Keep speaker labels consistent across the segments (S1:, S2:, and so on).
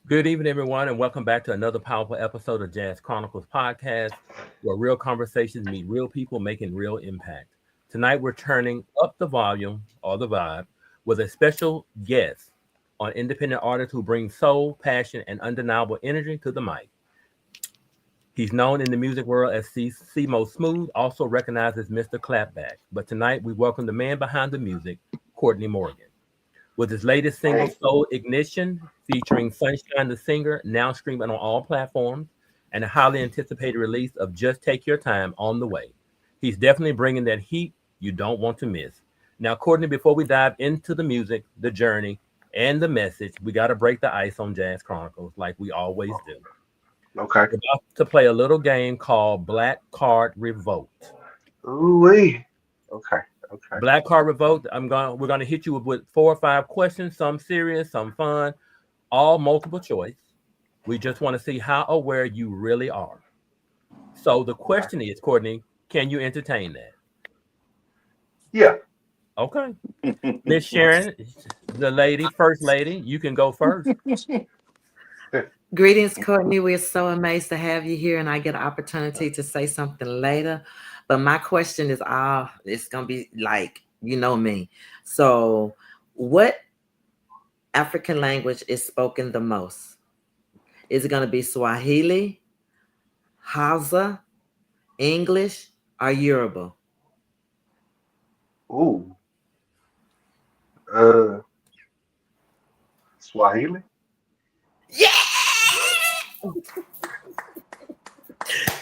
S1: Good evening, everyone, and welcome back to another powerful episode of Jazz Chronicles podcast, where real conversations meet real people making real impact. Tonight, we're turning up the volume or the vibe with a special guest on independent artist who brings soul, passion, and undeniable energy to the mic. He's known in the music world as C-Mo Smoove, also recognized as Mr. Clapback. But tonight, we welcome the man behind the music, Courtney Morgan. With his latest single,
S2: Hey,
S1: Soul Ignition, featuring Sunshine the Singer, now streaming on all platforms, and a highly anticipated release of Just Take Your Time on the way. He's definitely bringing that heat you don't want to miss. Now, Courtney, before we dive into the music, the journey, and the message, we got to break the ice on Jazz Chronicles like we always do.
S2: okay.
S1: We're about to play a little game called Black Card Revolt.
S2: Ooh-wee. Okay, okay.
S1: Black Card Revolt. We're gonna hit you with 4 or 5 questions, some serious, some fun, all multiple choice. We just want to see how aware you really are. So the
S2: Okay.
S1: question is, Courtney, can you entertain that?
S2: Yeah.
S1: Okay. Miss Sharon, the lady, first lady, you can go first.
S3: Greetings, Courtney. We're so amazed to have you here, and I get an opportunity to say something later. But my question is it's gonna be like you know me. So, what African language is spoken the most? Is it gonna be Swahili, Hausa, English, or Yoruba?
S2: Ooh. Uh, Swahili.
S3: Yeah,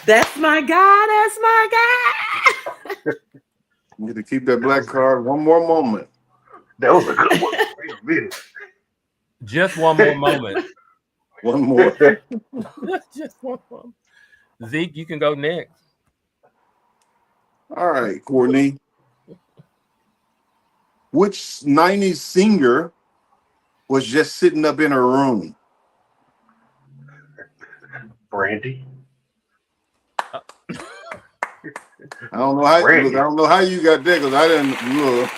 S3: that's my guy. That's my guy.
S4: You need to keep that black card one more moment.
S2: That was a good one. Wait a minute.
S1: Just one more moment.
S4: One more.
S1: Just one more. Zeke, you can go next.
S4: All right, Courtney. Which 90s singer was just sitting up in her room?
S2: Brandy.
S4: I don't know how. Look, I
S2: Brandy.
S4: don't know how you got that because I didn't look.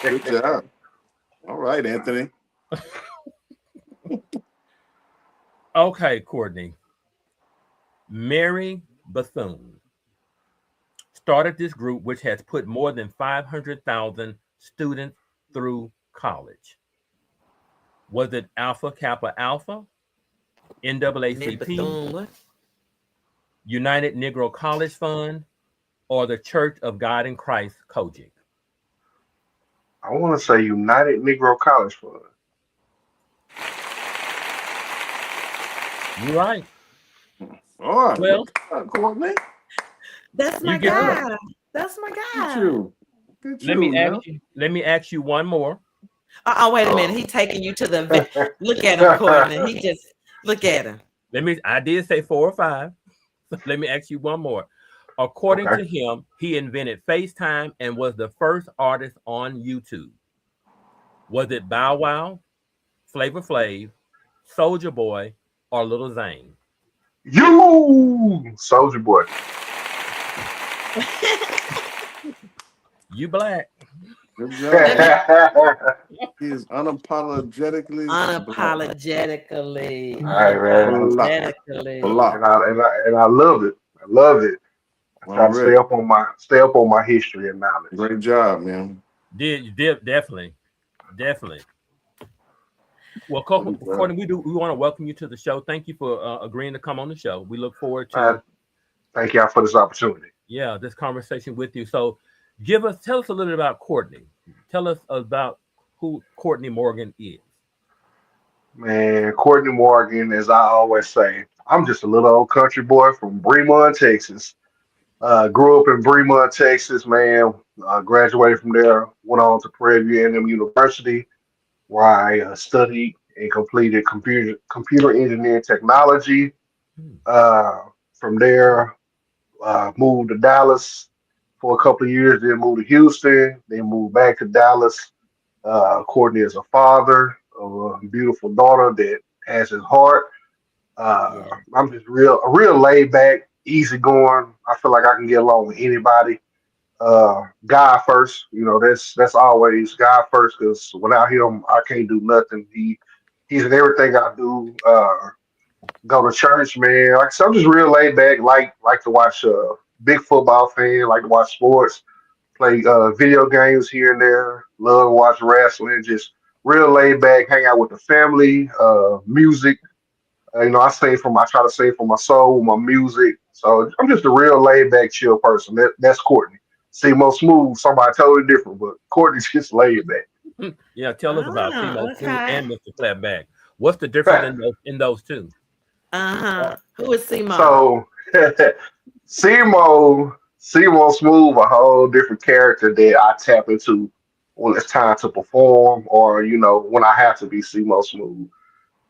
S4: Good job. All right, Anthony.
S1: Okay, Courtney. Mary Bethune started this group which has put more than 500,000 students through college. Was it Alpha Kappa Alpha,
S3: Miss
S1: NAACP,
S3: Bethune, what?
S1: United Negro College Fund, or the Church of God in Christ, Kojic?
S2: I want to say United Negro College Fund.
S1: You're right.
S4: All right,
S1: Well,
S4: look at Courtney.
S3: That's
S1: you
S3: my
S1: get the.
S4: Yeah,
S3: guy. That's my
S4: look at
S3: guy.
S4: you. Look at
S1: Let
S4: you
S1: me ask
S4: now.
S1: you. Let me ask you one more.
S3: Wait a minute. He taking you to the. Look at him, Courtney. He just look at him.
S1: Let me. I did say 4 or 5. Let me ask you one more. According
S2: Okay.
S1: to him, he invented FaceTime and was the first artist on YouTube. Was it Bow Wow, Flavor Flav, Soldier Boy, or Little Zane?
S2: You, Soldier Boy.
S1: You black.
S4: Good
S3: Let
S4: job.
S3: me
S4: He is unapologetically black.
S3: unapologetically,
S2: All right, man.
S4: Black.
S3: unapologetically.
S4: Black.
S2: And I love it. I love it. I try to
S4: Already.
S2: stay up on my history and knowledge.
S4: Great job, man.
S1: Did definitely, definitely. Well,
S4: Great job.
S1: Courtney, we want to welcome you to the show. Thank you for agreeing to come on the show. We look forward
S2: Man,
S1: to
S2: thank y'all for this opportunity.
S1: this conversation with you. So, tell us a little bit about Courtney. Tell us about who Courtney Morgan is.
S2: Man, Courtney Morgan, as I always say, I'm just a little old country boy from Bremont, Texas. Grew up in Bremont, Texas, man. Graduated from there, went on to Prairie View A&M University, where I studied and completed computer engineering technology.
S1: Hmm.
S2: From there, moved to Dallas for a couple of years, then moved to Houston, then moved back to Dallas. Courtney is a father of a beautiful daughter that has his heart. Uh,
S3: Yeah.
S2: I'm just a real laid back, easy going. I feel like I can get along with anybody. God first, that's always God first because without him, I can't do nothing. He He's in everything I do. Go to church, man. Like I said, I'm just real laid back. Like to watch. Big football fan. Like to watch sports. Play video games here and there. Love to watch wrestling. Just real laid back. Hang out with the family. Music. I try to sing for my soul, my music. So I'm just a real laid back, chill person. That's Courtney. C-Mo Smoove, somebody totally different, but Courtney's just laid
S1: Yeah, tell us about C-Mo Smoove
S3: Okay.
S1: and Mr. ClapBack. What's the difference
S2: back.
S1: in those two?
S3: Who is C-Mo?
S2: So C-Mo Smoove, a whole different character that I tap into when it's time to perform, or when I have to be C-Mo Smoove.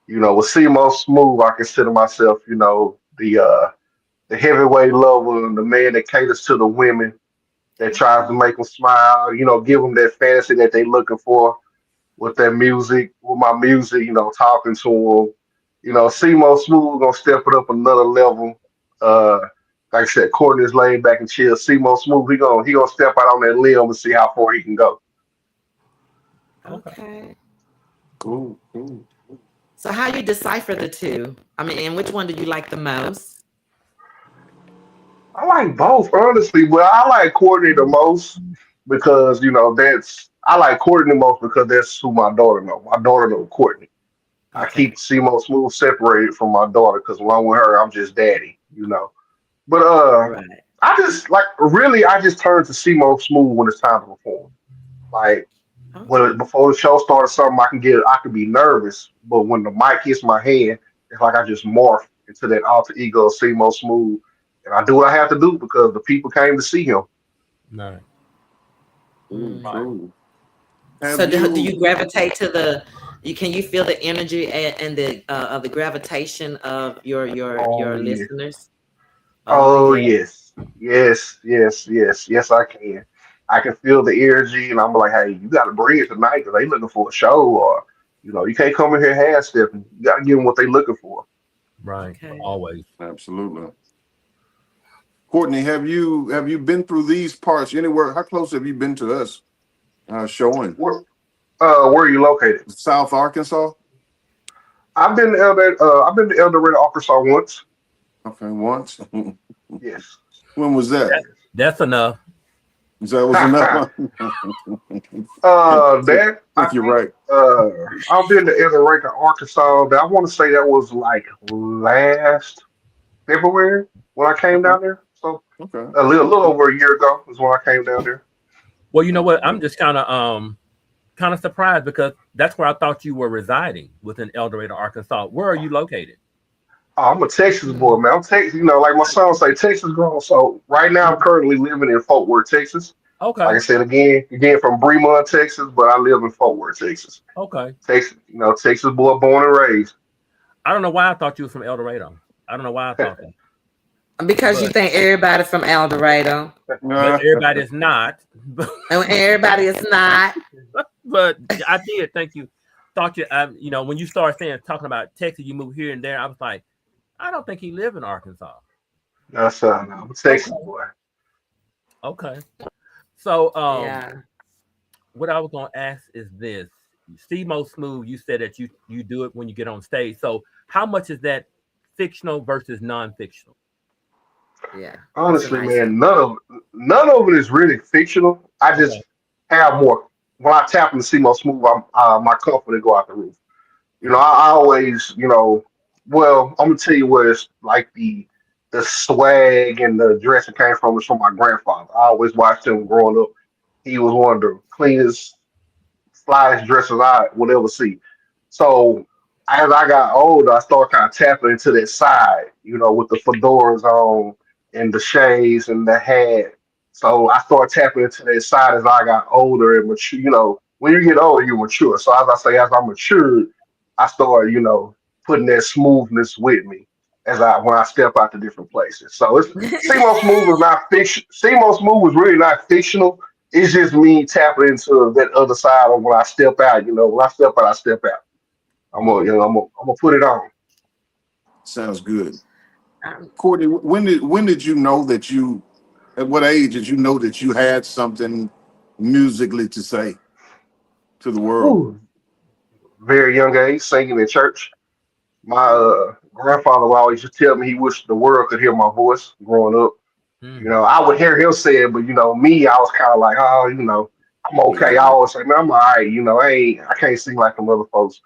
S2: With C-Mo Smoove, I consider myself, the heavyweight lover and the man that caters to the women, that tries to make them smile, give them that fantasy that they looking for with their music, with my music, talking to them. C-Mo Smoove gonna step it up another level. Uh, like I said, Courtney's laid back and chill. C-Mo Smoove, he gonna step out on that limb and see how far he can go.
S1: Okay.
S3: Okay.
S4: Cool, cool.
S3: So how you decipher the two? I mean, and which one do you like the most?
S2: I like both, honestly, but I like Courtney the most because I like Courtney the most because that's who my daughter know. My daughter know Courtney. I
S3: Okay.
S2: keep C-Mo Smoove separated from my daughter because along with her, I'm just daddy. But
S3: Right.
S2: I just like really, I just turn to C-Mo Smoove when it's time to perform. Like when
S3: Okay.
S2: before the show starts, something I can be nervous, but when the mic hits my hand, it's like I just morph into that alter ego of C-Mo Smoove, and I do what I have to do because the people came to see him.
S1: No.
S4: Cool,
S3: Mm.
S1: Right.
S4: cool.
S3: So
S4: Have
S3: do
S4: you?
S3: you gravitate to the? You can you feel the energy and the of the gravitation of your
S2: Oh yeah.
S3: listeners? Oh
S2: Oh
S3: yeah.
S2: yes. Yes, yes, yes, yes, I can. I can feel the energy, and I'm like, hey, you got to bring it tonight because they looking for a show, or you can't come in here half stepping. You got to give them what they looking for.
S1: Right.
S3: Okay.
S1: Always.
S4: Absolutely. Courtney, have you been through these parts anywhere? How close have you been to us showing?
S2: Where are you located?
S4: South Arkansas?
S2: I've been to El Dorado, Arkansas once.
S4: Okay, once.
S2: Yes,
S4: When was that?
S1: That,
S2: yes.
S1: that's enough.
S4: That was enough.
S2: That I
S4: Think you're
S2: think
S4: right.
S2: I've been to El Dorado, Arkansas. I want to say that was like last February when I came
S4: Okay.
S2: down there. So
S4: Okay.
S2: a little over a year ago was when I came down there.
S1: Well, you know what? I'm
S4: Okay.
S1: just kind of surprised because that's where I thought you were residing within El Dorado, Arkansas. Where are you located?
S2: Oh, I'm a Texas boy,
S3: Mm.
S2: man. I'm Texas, like my son say, Texas grown. So right now I'm
S1: Mhm.
S2: currently living in Fort Worth, Texas. Like I
S1: Okay.
S2: said again from Bremont, Texas, but I live in Fort Worth, Texas.
S1: Okay.
S2: Texas, Texas boy, born and raised.
S1: I don't know why I thought you were from El Dorado. I don't know why I thought that.
S3: Because you
S1: But
S3: think everybody from El Dorado,
S1: everybody is not.
S3: and everybody is not.
S1: But I did. Thank you. Thought you. When you started saying talking about Texas, you move here and there. I was like, I don't think he live in Arkansas.
S2: That's no, I'm a
S1: Okay.
S2: Texas boy.
S1: Okay. So
S3: Yeah.
S1: what I was gonna ask is this: C-Mo Smoove, you said that you do it when you get on stage. So how much is that fictional versus non-fictional?
S3: Yeah. That's a
S2: Honestly,
S3: nice.
S2: man, none of it is really fictional. I
S1: Okay.
S2: just have more. When I tap into CMO Smooth, my confidence go out the roof.
S1: Okay.
S2: I always, well, I'm gonna tell you where it's like the swag and the dressing came from is from my grandfather. I always watched him growing up. He was one of the cleanest, flyest dressers I would ever see. So as I got older, I started kind of tapping into that side, with the fedoras on and the shades and the hat. So I started tapping into that side as I got older and mature. When you get older, you mature. So as I say, as I matured, I started, putting that smoothness with me when I step out to different places. So it's CMO Smooth was not fiction. CMO Smooth was really not fictional. It's just me tapping into that other side of when I step out. When I step out, I step out. I'm gonna,
S1: Mm.
S2: I'm gonna put it on.
S4: Sounds good.
S3: Um,
S4: Courtney, when did you know that you? At what age did you know that you had something musically to say to the world?
S2: Whew. very young age, singing in church. My grandfather would always just tell me he wished the world could hear my voice growing up. You
S1: Mm.
S2: know, I would hear him say it, but you know, me, I was kind of like, oh, you know, I'm okay. I
S4: Yeah.
S2: always say, man, I'm all right. You know, I can't sing like them other folks.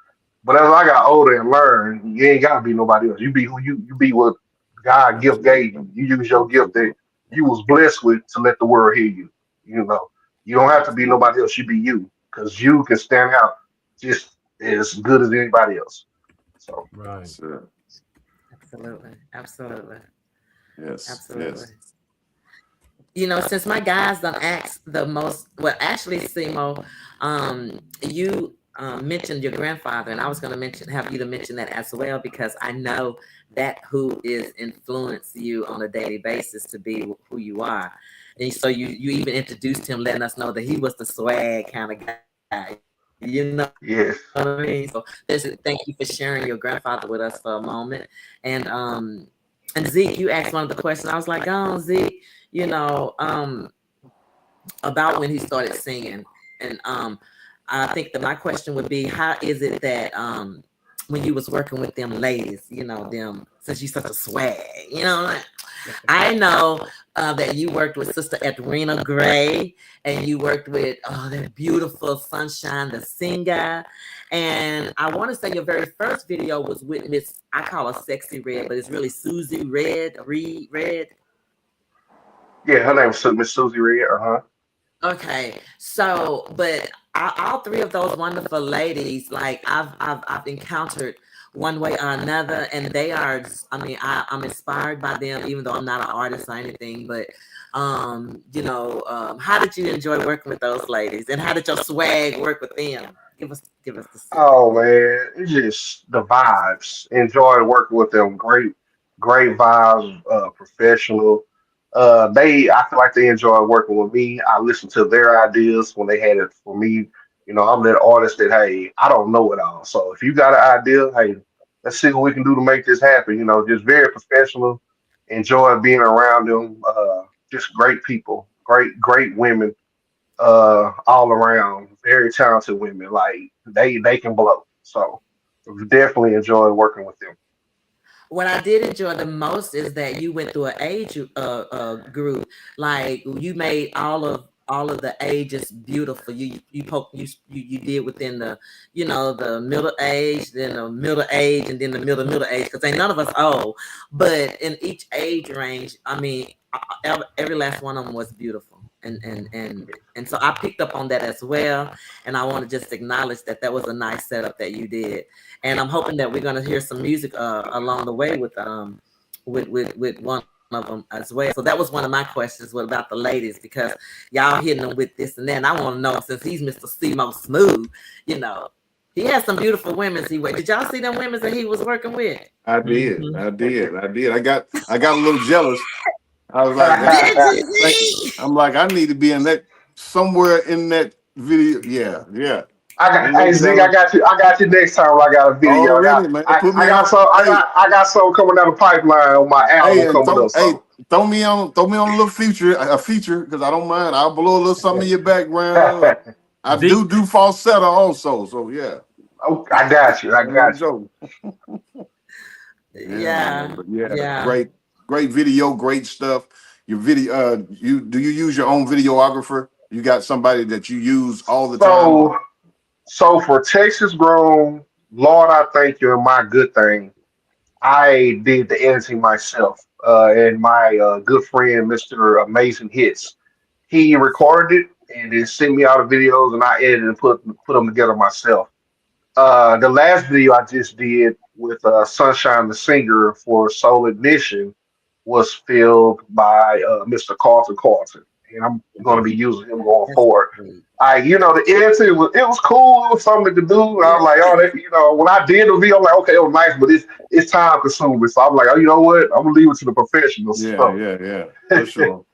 S2: But as I got older and learned, you ain't gotta be nobody else. You be who you be what God gift gave
S4: Absolutely.
S2: you. You use your gift that
S4: Absolutely.
S2: you was blessed with to let the world hear you. You know, you don't have to be
S4: Absolutely.
S2: nobody else. You be you, because you can stand out just as good as anybody else. So
S1: Right.
S4: Sir.
S3: Absolutely. Absolutely.
S4: Yes.
S3: Absolutely.
S4: Yes.
S3: Since my guys done asked the most, well, actually, Simo, you mentioned your grandfather, and I was going to have you to mention that as well because I know that who is influenced you on a daily basis to be who you are, and so you even introduced him, letting us know that he was the swag kind of guy. You know what I mean? So
S2: yes.
S3: thank you for sharing your grandfather with us for a moment, and Zeke, you asked one of the questions. I was like, oh, Zeke, you know, about when he started singing. And I think that my question would be, how is it that when you was working with them ladies, them since you such a swag, like, I know that you worked with Sister Edwina Gray, and you worked with that beautiful Sunshine the singer, and I want to say your very first video was with Miss, I call her Sexy Red, but it's really Susie Red.
S2: Yeah, her name was Miss Susie Red. Uh-huh.
S3: Okay, so but all three of those wonderful ladies, like I've encountered one way or another, and they are. I mean, I'm inspired by them, even though I'm not an artist or anything. But how did you enjoy working with those ladies, and how did your swag work with them? Give us the secret.
S2: Oh man, it's just the vibes. Enjoyed working with them. Great vibes. Professional. I feel like they enjoy working with me. I listen to their ideas when they had it for me. You know, I'm that artist that hey, I don't know it all. So if you got an idea, hey, let's see what we can do to make this happen. You know, just very professional. Enjoy being around them. Just great people. Great women all around, very talented women. Like they can blow. So definitely enjoy working with them.
S3: What I did enjoy the most is that you went through an age group. Like you made all of the ages beautiful. You did within the middle age, then the middle age, and then the middle age. Because ain't none of us old, but in each age range, I mean, every last one of them was beautiful. And so I picked up on that as well, and I want to just acknowledge that was a nice setup that you did, and I'm hoping that we're gonna hear some music along the way with one of them as well. So that was one of my questions. What about the ladies? Because y'all hitting them with this and that. And I want to know, since he's Mr. C-Mo Smoove, you know, he has some beautiful women. Did y'all see them women that he was working with?
S4: I did.
S1: Hmm.
S4: I did. I did. I got a little jealous. I was like,
S3: Did
S2: I
S3: you
S4: like
S3: see?
S4: I'm like, I need to be in that somewhere in that video. Yeah, yeah. A
S2: got
S4: little
S2: hey Zig, I
S4: jealous
S2: got you. I got you next time when I got a video.
S4: already, man. Put
S2: I
S4: me
S2: got
S4: on.
S2: some
S4: Hey,
S2: I got some coming down the pipeline on my album
S4: hey, and
S2: coming up. So
S4: throw me on a little feature, a feature, because I don't mind. I'll blow a little something in your background. I
S1: Zeke,
S4: do falsetto also, so yeah.
S2: oh, I got you. I
S4: Ain't no
S2: got you.
S4: joke. Yeah, man.
S3: Yeah,
S4: But yeah,
S3: yeah.
S4: great video, great stuff. Your video, you use your own videographer? You got somebody that you use all the time?
S2: So so for Texas grown, Lord I thank you and my good thing. I did the editing myself, and my good friend, Mr. Amazing Hits, he recorded it and then sent me all the videos, and I edited and put them together myself. The last video I just did with Sunshine the Singer for Soul Ignition was filmed by Mr. Carlton, and I'm going to
S1: okay.
S2: be using him going
S3: That's
S2: forward.
S3: great.
S2: The editing was cool. It was something to do. And I
S3: Yeah.
S2: was like, oh, when I did the video, I'm like, okay, it was nice, but it's time consuming. So I'm like, oh, you know what? I'm gonna leave it to the professionals.
S4: Yeah,
S2: So
S4: yeah, yeah, for sure.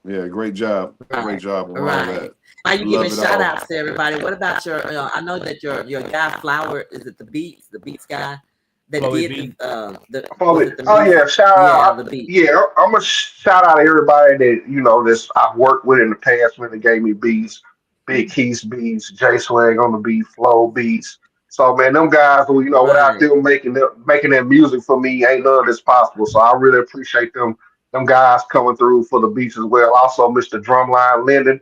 S4: Yeah, great
S3: Right,
S4: job on all
S3: right.
S4: that.
S3: While you giving
S4: Love it
S3: shout
S4: all.
S3: outs to everybody, what about your? I know that your guy Flower, is it the Beats guy that
S1: Chloe
S3: did
S1: B.
S3: the
S2: oh
S3: was it the music?
S2: yeah, shout
S3: Yeah,
S2: out.
S3: the beat.
S2: Yeah, I'm gonna shout out everybody that that's I've worked with in the past when they gave me beats, Big Keys beats, J Swag on the beat, Flow beats, So man, them guys who without
S3: Right.
S2: them making that music for me, ain't none of this possible. So I really appreciate them guys coming through for the beats as well. Also, Mr. Drumline Linden.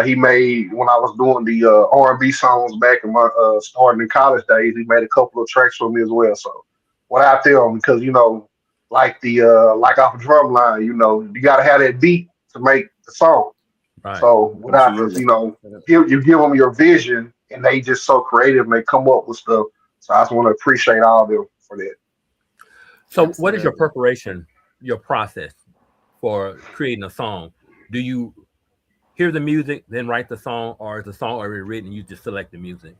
S2: He made when I was doing the R&B songs back in my starting in college days. He made a couple of tracks for me as well. So without them, because like the like off Drumline, you got to have that beat to make the song.
S1: Right.
S2: So without
S4: Absolutely.
S2: you give them your vision, and they just so creative and they come up with stuff. So I just want to appreciate all of them for that.
S1: So, what is your
S3: Absolutely.
S1: preparation, your process for creating a song? Do you hear the music, then write the song, or is the song already written? You just select the music.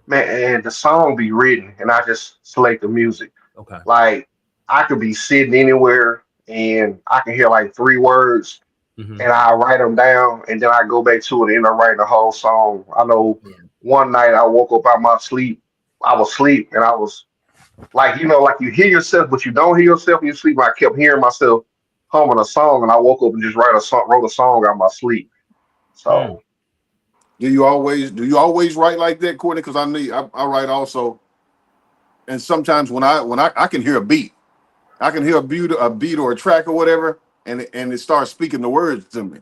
S2: Man, and the song be written, and I just select the music.
S1: Okay.
S2: Like I could be sitting anywhere, and I can hear like three words,
S1: Hmm.
S2: and I write them down, and then I go back to it and end up writing the whole song. I know
S3: Yeah.
S2: one night I woke up out my sleep. I was asleep, and I was like, like you hear yourself, but you don't hear yourself in your sleep. I kept hearing myself humming a song, and I woke up and just wrote a song out of my sleep.
S1: Mm.
S2: So
S4: Do you always write like that, Courtney? Because I write also, and sometimes when I can hear a beat, I can hear a beat or a track or whatever, and it starts speaking the words to me.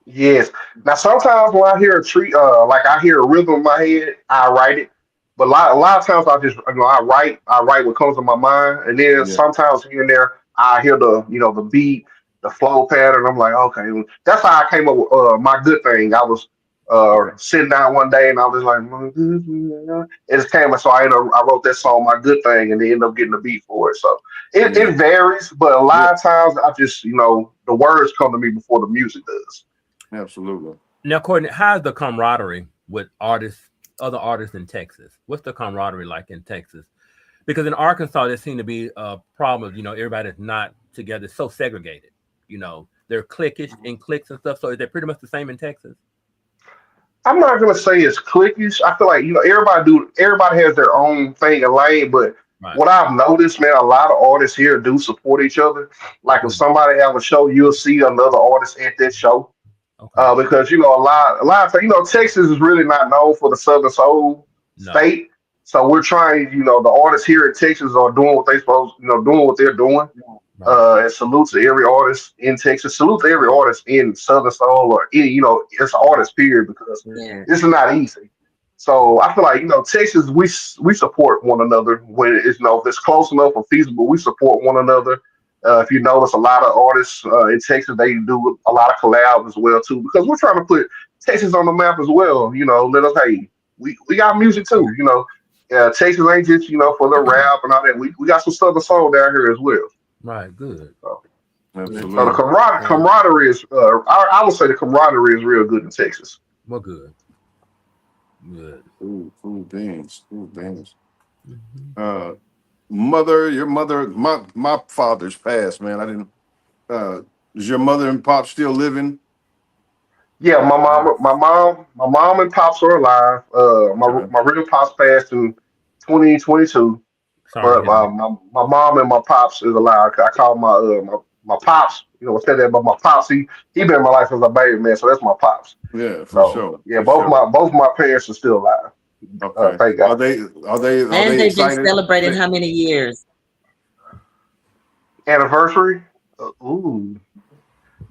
S2: yes. Now sometimes when I hear a tree, like I hear a rhythm in my head, I write it. But a lot of times I just, I write what comes to my mind, and then
S4: Yeah,
S2: sometimes here and there I hear the beat, the flow pattern. I'm like, okay, well, that's how I came up with my good thing. I was
S4: yeah,
S2: sitting down one day and I was like, "My good thing." It just came, so I wrote that song, my good thing, and they end up getting the beat for it. So
S4: yeah,
S2: it varies, but a
S4: yeah.
S2: lot of times I just, the words come to me before the music does.
S4: Absolutely.
S1: Now, Courtney, how's the camaraderie with artists, other artists in Texas? What's the camaraderie like in Texas? Because in Arkansas, there seems to be a problem. Everybody's not together, it's so segregated. They're cliquish in cliques and stuff. So is that pretty much the same in Texas?
S2: I'm not gonna say it's cliquish. I feel like everybody has their own thing and lane, but
S1: Right.
S2: what I've noticed, man, a lot of artists here do support each other. Like if
S1: Good.
S2: somebody have a show, you'll see another artist at that show.
S1: Okay.
S2: Because a lot of Texas is really not known for the Southern Soul
S1: No.
S2: state. So we're trying, the artists here in Texas are doing what they supposed, doing what they're doing.
S1: Right.
S2: And salute to every artist in Texas. Salute to every artist in Southern Soul or any, it's artist period because
S3: Yeah.
S2: this is not easy. So I feel like Texas, we support one another when it's if it's close enough or feasible, we support one another. If you notice, a lot of artists in Texas they do a lot of collabs as well too because we're trying to put Texas on the map as well. Let us we got music too. Texas ain't just for the rap and all that. We got some Southern soul down here as well.
S1: Right. Good.
S2: So,
S3: That's
S2: so the
S4: Absolutely.
S3: right. Yeah.
S2: camaraderie is I would say the camaraderie is real good in Texas.
S1: Well, good. Good.
S4: Cool beans. Cool beans.
S1: Hmm.
S4: Uh, your mother, my father's passed, man. I didn't. Uh, is your mother and pop still living?
S2: Yeah,
S1: Wow.
S2: my mom and pops are alive. My
S4: Okay.
S2: my real pops passed in 2022,
S1: Sorry to
S2: but
S1: hear that.
S2: my mom and my pops is alive. I call my pops. Said that, but my pops he been in my life since a baby man, so that's my pops.
S4: Yeah, for
S2: So
S4: sure,
S2: yeah,
S4: for
S2: both
S4: sure.
S2: my parents are still alive.
S4: Okay.
S2: Thank
S4: Are
S2: God.
S4: they are they are
S3: And
S4: they
S3: they've been
S4: excited?
S3: celebrating how many years?
S2: Anniversary? Ooh.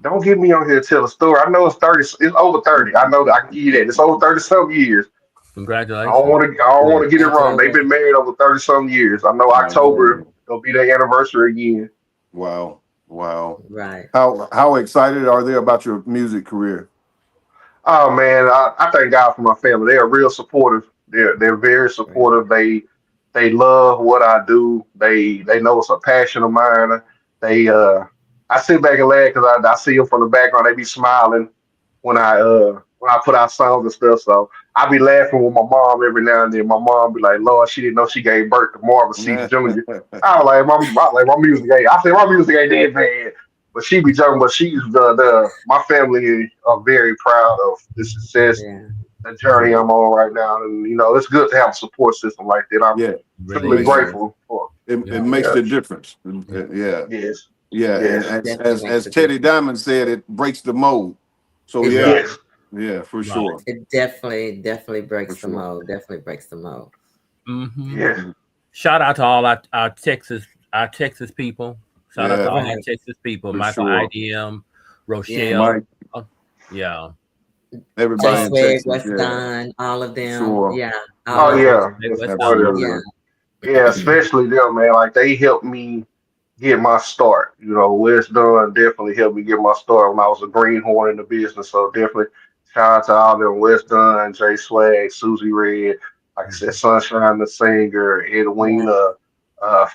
S2: Don't get me on here to tell a story. I know it's 30. It's over 30. I know that I can give you that. It's over 30 some years. I don't
S1: Congratulations.
S2: want to. I don't want
S1: Good.
S2: to get it wrong. They've
S3: Absolutely.
S2: been married over 30 some years. I know October
S4: Oh,
S2: it'll be their anniversary again.
S4: wow, wow.
S3: Right.
S4: How excited are they about your music career?
S2: Oh man, I thank God for my family. They are real supportive. They're very
S3: Right.
S2: supportive. They love what I do. They know it's a passion of mine. They I sit back and laugh because I see them from the background. They be smiling when I put out songs and stuff. So I be laughing with my mom every now and then. My mom be like, "Lord, she didn't know she gave birth to Marvin C. Jr." I was like, my music ain't. I say my music ain't that bad, but she be joking. But she's the my family are very proud of the success,
S3: Yeah.
S2: the journey
S1: Good.
S2: I'm on right now, and it's good to have a support system like that. I'm
S4: Yeah,
S1: Really
S4: it
S2: truly
S4: makes
S1: is.
S3: Yes.
S2: grateful for.
S1: Yeah.
S4: it makes
S2: Yeah,
S4: the difference.
S1: Yeah.
S4: Yeah,
S2: yes,
S4: yeah, and
S2: yes,
S4: as
S3: Definitely
S4: as
S3: makes
S4: as
S3: a
S4: Teddy
S3: difference.
S4: Diamond said, it breaks the mold. So
S3: It
S4: yeah,
S3: does.
S2: yes.
S4: yeah, for
S1: Right.
S4: sure,
S3: It definitely
S4: for
S3: breaks the
S4: sure.
S3: mold. Definitely breaks the mold.
S1: Mm-hmm.
S2: Yes.
S1: Shout out to all our Texas people. Shout out to
S4: Yeah,
S1: all our
S3: Right.
S1: Texas people.
S4: for
S1: Michael
S4: sure.
S1: IDM,
S3: Yeah.
S1: Rochelle.
S4: Mike,
S1: uh, yeah.
S3: J
S4: everybody in
S3: Swag,
S4: Texas.
S3: West
S4: Yeah,
S3: Done, all of
S4: for
S3: them.
S4: sure.
S3: Yeah. All
S2: Oh
S3: of
S1: Yeah.
S3: them.
S2: yeah,
S1: West
S2: it's
S1: West
S2: part
S1: Side.
S2: of
S3: Yeah.
S2: it. Yeah, especially them, man. Like they helped me get my start. You know, Wes Dunn definitely helped me get my start when I was a greenhorn in the business. So definitely shout out to all them Wes Dunn, J Swag, Susie Red, like I said,
S1: Mhm.
S2: Sunshine the Singer,
S3: Yeah.
S2: Edwina,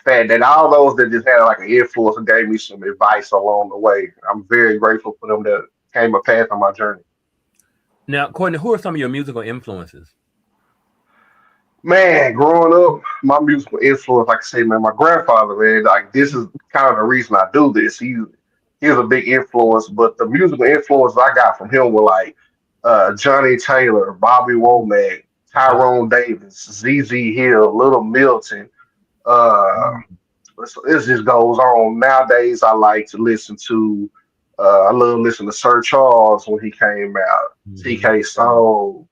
S2: Fat that all those that just had like an influence and gave me some advice along the way. I'm very grateful for them that came a path on my journey.
S1: Now, Courtney, who are some of your musical influences?
S2: Man, growing up, my musical influence, like I said, man, my grandfather, man, like this is kind of the reason I do this. He was a big influence, but the musical influence I got from him were like Johnny Taylor, Bobby Womack,
S1: Okay.
S2: Tyrone Davis, ZZ Hill, Little Milton. Uh,
S1: Mm-hmm.
S2: this just goes on. Nowadays, I like to listen to. I love listening to Sir Charles when he came out. TK Soul,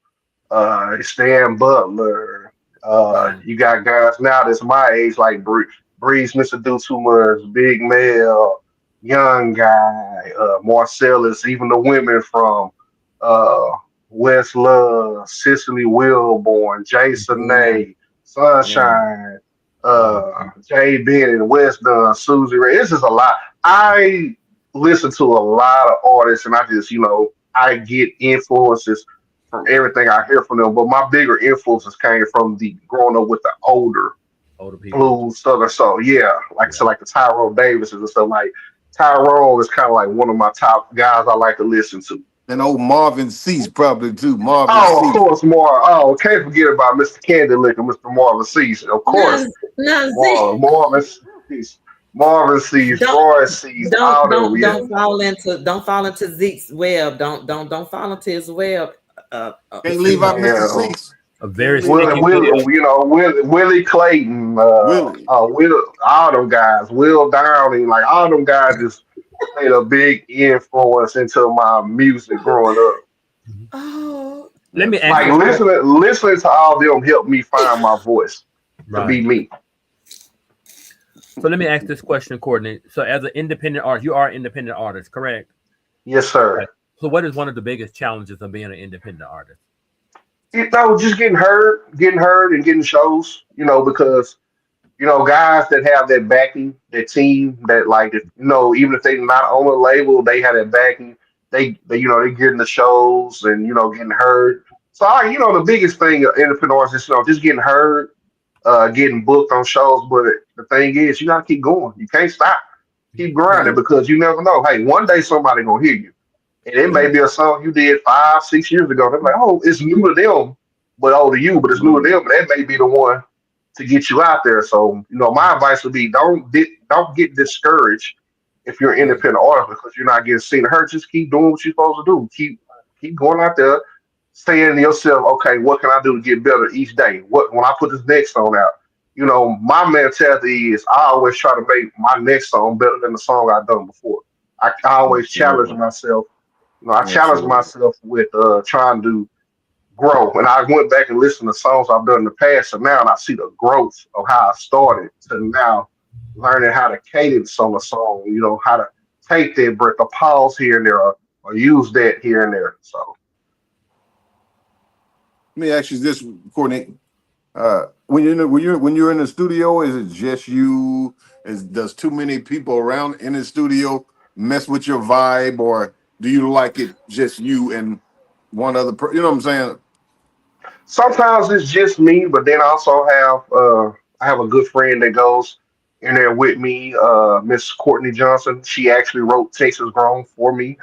S2: Stan Butler.
S3: Yeah.
S2: You got guys now that's my age, like Breeze, Mr. Do Too Much, Big Mel, Young Guy, Marcellus, even the women from uh, West Love, Cicely Wilborn, Jason
S3: Yeah.
S2: A,
S3: Yeah.
S2: Sunshine,
S1: Wow.
S2: Jay Bennett, West Dunn, Susie Ray. It's just a lot. I listen to a lot of artists, and I just, I get influences from everything I hear from them. But my bigger influences came from the growing up with the older
S1: Older people.
S2: blues southern soul. Yeah, like
S1: Yeah.
S2: so, like the Tyrone Davises and stuff. Like Tyrone is kind of like one of my top guys I like to listen to.
S4: And old Marvin Cease probably too. Marvin
S2: Oh, of
S4: Cease.
S2: course, more. Oh, can't forget about Mr. Candy Licker, Mr. Marvin Cease. Of
S3: Now,
S2: course,
S3: now, Z,
S2: Marvin Cease, Marvin Cease,
S3: don't
S2: Roy Cease, all them. Yeah.
S3: don't fall into Zeke's web. Don't fall into his web.
S4: Can't leave out
S3: C-Mo.
S4: Mr.
S2: Yeah.
S4: Cease.
S1: A very
S4: Can't leave
S2: Willie,
S1: sticky
S4: out
S1: video.
S2: Willie Clayton,
S4: Willie.
S2: Will, all them guys, Will Downing, like all them guys just played a big influence into my music growing up.
S1: Mhm.
S3: Oh,
S1: Let me ask
S2: Like
S1: this
S4: Absolutely.
S1: question.
S2: listening to all them helped me find my voice to be
S1: Right.
S2: me.
S1: So let me ask this question, Courtney. So as an independent artist, you are an independent artist, correct?
S2: Yes,
S1: Okay.
S2: sir.
S1: So what is one of the biggest challenges of being an independent artist?
S2: Just getting heard, and getting shows. Because guys that have that backing, that team, that like, if, even if they not on a label, they have that backing. They getting the shows and getting heard. So the biggest thing in independent artists is just getting heard, getting booked on shows. But the thing is, you gotta keep going. You can't stop. Keep grinding
S3: yeah,
S2: because you never know. Hey, one day somebody gonna hear you. And it may
S4: Yeah,
S2: be a song you did 5, 6 years ago. They're like, oh, it's new to them, but old to you, but it's new to
S4: absolutely.
S2: them. And that may be the one to get you out there. So, my advice would be don't get discouraged if you're an
S3: yeah,
S2: independent artist because you're not getting seen or heard. Just keep doing what you're supposed to do. Keep going out there, saying to yourself, okay, what can I do to get better each day? What when I put this next song out? My mentality is I always try to make my next song better than the song I've done before. I always challenge
S4: Absolutely.
S2: myself. I challenge
S4: Absolutely.
S2: myself with trying to grow. And I went back and listened to songs I've done in the past, and now I see the growth of how I started to now learning how to cadence on a song. How to take that breath, a pause here and there, or use that here and there. So
S4: Let me ask you this, Courtney. When you're in the studio, is it just you? Does too many people around in the studio mess with your vibe, or do you like it just you and one other person? You know what I'm saying?
S2: sometimes it's just me, but then I also I have a good friend that goes in there with me, Miss Courtney Johnson. She actually wrote Texas Grown for me.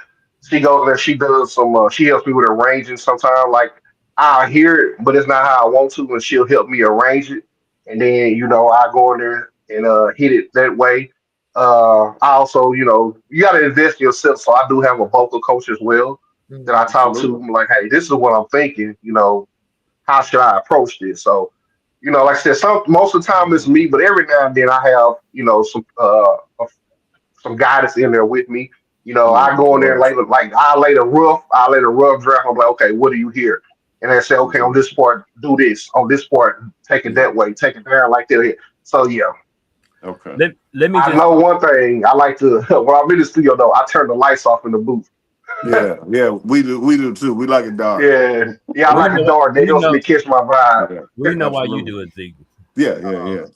S2: She goes there, she does some she helps me with arranging sometimes. Like I hear it, but it's not how I want to, and she'll help me arrange it. And then, I go in there and hit it that way. I also, you gotta invest in yourself. So I do have a vocal coach as well that I
S3: mm,
S2: talk to.
S4: Absolutely.
S2: I'm like, hey, this is what I'm thinking, how should I approach this? So, like I said, most of the time it's me, but every now and then I have, some guidance in there with me.
S4: Yeah,
S2: I
S4: of
S2: go in there and
S4: course.
S2: I lay the rough draft. I'm like, okay, what do you hear? and they say, okay, on this part, do this. On this part, take it
S4: Yeah.
S2: that way. Take it down like that. So yeah,
S4: Okay.
S1: Let me
S2: I
S1: just
S2: know one thing. I like to when I'm in the studio though, I turn the lights off in the booth.
S4: Yeah. Yeah. We do too. We like it dark.
S2: Yeah, yeah, I
S1: we
S2: like
S1: know
S2: it dark. That
S1: we
S2: helps
S1: know
S2: me catch my vibe.
S4: Yeah.
S1: we know why you
S4: Absolutely.
S1: do it, Zeke.
S4: Yeah. Yeah.
S1: Uh,
S4: Yeah.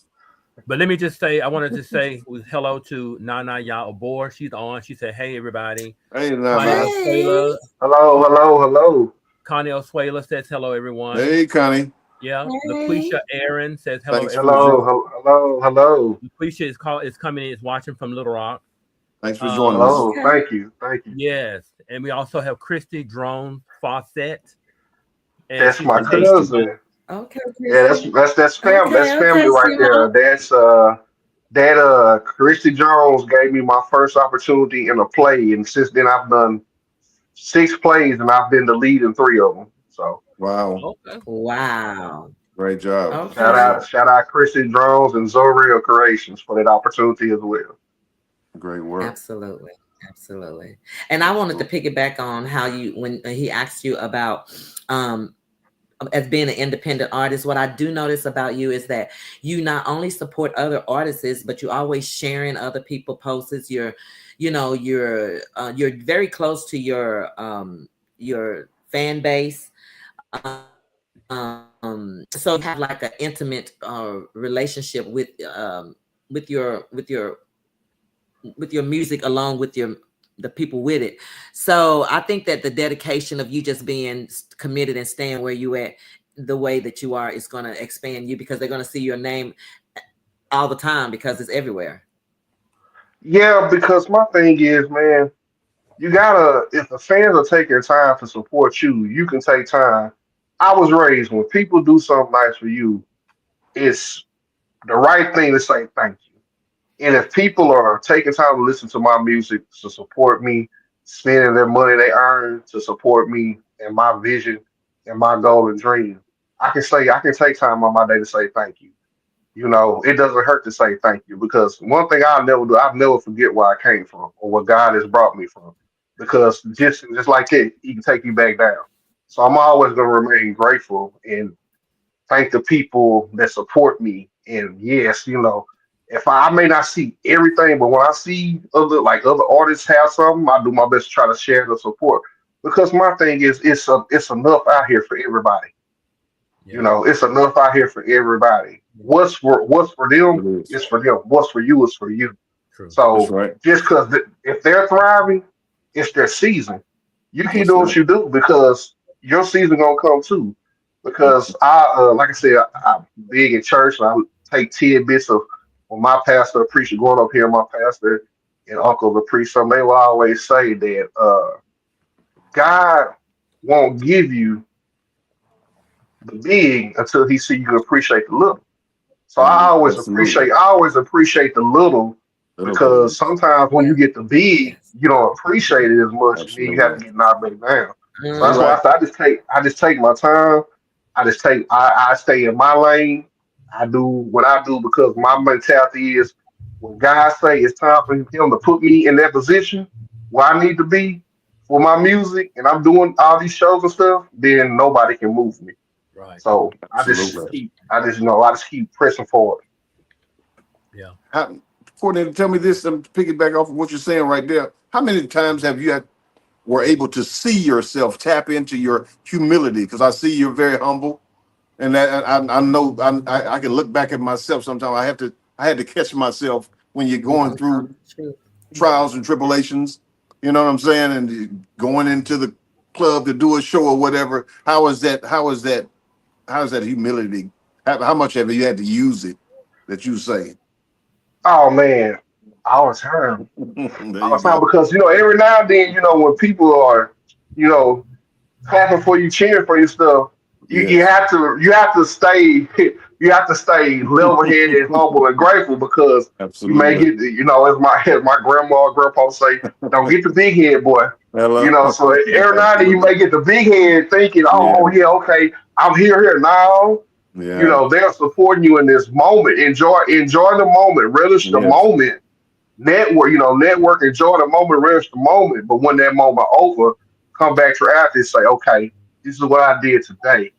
S1: but let me just say, I wanted to say hello to Nana Ya Abor. She's on. She said, "Hey everybody."
S4: Hey,
S1: Connie
S4: Nana.
S3: Hey.
S1: Oswela,
S2: Hello, hello, hello.
S1: Connie Oswela says hello everyone.
S4: Hey, Connie.
S1: Yeah,
S3: Hey.
S1: LaQuisha Aaron says hello
S4: Thanks for
S2: Hello,
S1: everyone.
S2: hello, hello.
S1: LaQuisha is coming in, is watching from Little Rock.
S4: thanks for joining
S1: Um,
S4: us.
S2: Hello,
S3: Okay.
S2: thank you, thank you.
S1: yes, and we also have Christy Drone Fawcett, and
S2: That's
S1: she
S2: my
S1: said, "Hey,
S4: Christy.
S1: C-Mo."
S3: Okay,
S2: Yeah,
S3: Chrissy.
S2: that's
S3: Okay,
S2: family
S3: okay,
S2: right
S3: C-Mo.
S2: there. That Christy Jones gave me my first opportunity in a play, and since then I've done 6 plays, and I've been the lead in 3 of them. So
S4: Wow.
S1: Okay.
S3: Wow.
S4: Great job.
S3: Okay.
S2: shout out Christy Jones and Zoriel Creations for that opportunity as well.
S4: Great work.
S3: Absolutely. Absolutely. And I wanted to piggyback on how you, when he asked you about, um, as being an independent artist, what I do notice about you is that you not only support other artists, but you're always sharing other people posts. You're very close to your fan base. So you have like an intimate relationship with your music along with the people with it. So I think that the dedication of you just being committed and staying where you at the way that you are is going to expand you because they're going to see your name all the time because it's everywhere.
S2: Yeah, because my thing is, man, you gotta if the fans are taking time to support you, you can take time. I was raised when people do something nice for you, it's the right thing to say thank you. And if people are taking time to listen to my music to support me, spending their money they earn to support me and my vision and my goal and dream, I can take time on my day to say thank you. You know, it doesn't hurt to say thank you because one thing I'll never do, I'll never forget where I came from or where God has brought me from. Because just like that, He can take you back down. So I'm always gonna remain grateful and thank the people that support me. And yes, if I may not see everything, but when I see other artists have something, I do my best to try to share the support. Because my thing is, it's enough out here for everybody.
S1: Yeah,
S2: It's enough out here for everybody. What's for them
S4: It is.
S2: is for them. What's for you is for you.
S1: true.
S4: That's
S2: So
S4: right.
S2: just because if they're thriving, it's their season. You keep
S4: That's
S2: doing what
S4: right.
S2: you do because your season gonna come too. Because like I said, I'm big in church and I take tidbits of when my pastor preacher growing up here, my pastor and uncle the preach something. They will always say that God won't give you the big until He see you appreciate the little. So
S4: Absolutely.
S2: I always appreciate the little
S4: Little
S2: because
S4: things.
S2: sometimes when you
S3: Yeah.
S2: get the big,
S3: Yes.
S2: you don't appreciate it as much, and then you have
S4: Absolutely.
S2: to get knocked back down. So
S4: You're
S2: that's why
S3: Mm-hmm.
S4: right.
S2: I just take my time. I stay in my lane. I do what I do because my mentality is when God say it's time for Him to put me in that position where I need to be for my music, and I'm doing all these shows and stuff, then nobody can move me.
S1: Right.
S2: So
S4: Absolutely.
S2: I just keep pressing forward.
S1: Yeah.
S4: How, Courtney, tell me this. I'm piggyback off of what you're saying right there. How many times have you were able to see yourself tap into your humility? Because I see you're very humble, and that I know I can look back at myself. Sometimes I had to catch myself when you're going
S3: Mm-hmm.
S4: through
S3: True.
S4: trials and tribulations. You know what I'm saying? And going into the club to do a show or whatever. How is that? How is that? How is that humility? How much have you had to use it that you say?
S2: Oh man, all the time.
S4: There
S2: All
S4: you
S2: the time
S4: go.
S2: because every now and then, when people are, you know, clapping for you, cheering for you stuff, you
S4: Yes.
S2: have to stay you have to stay level headed, humble, and grateful because you may
S4: Absolutely.
S2: get as my grandma or grandpa say, don't get the big head, boy.
S4: Hello.
S2: So every now and then you
S4: Absolutely.
S2: may get the big head thinking, oh
S4: Yeah.
S2: yeah, okay, I'm here now.
S4: Yeah.
S2: They're supporting you in this moment. Enjoy the moment, relish the
S4: Yes.
S2: moment, network, enjoy the moment, relish the moment. But when that moment over, come back to after and say, okay. This is what I did today.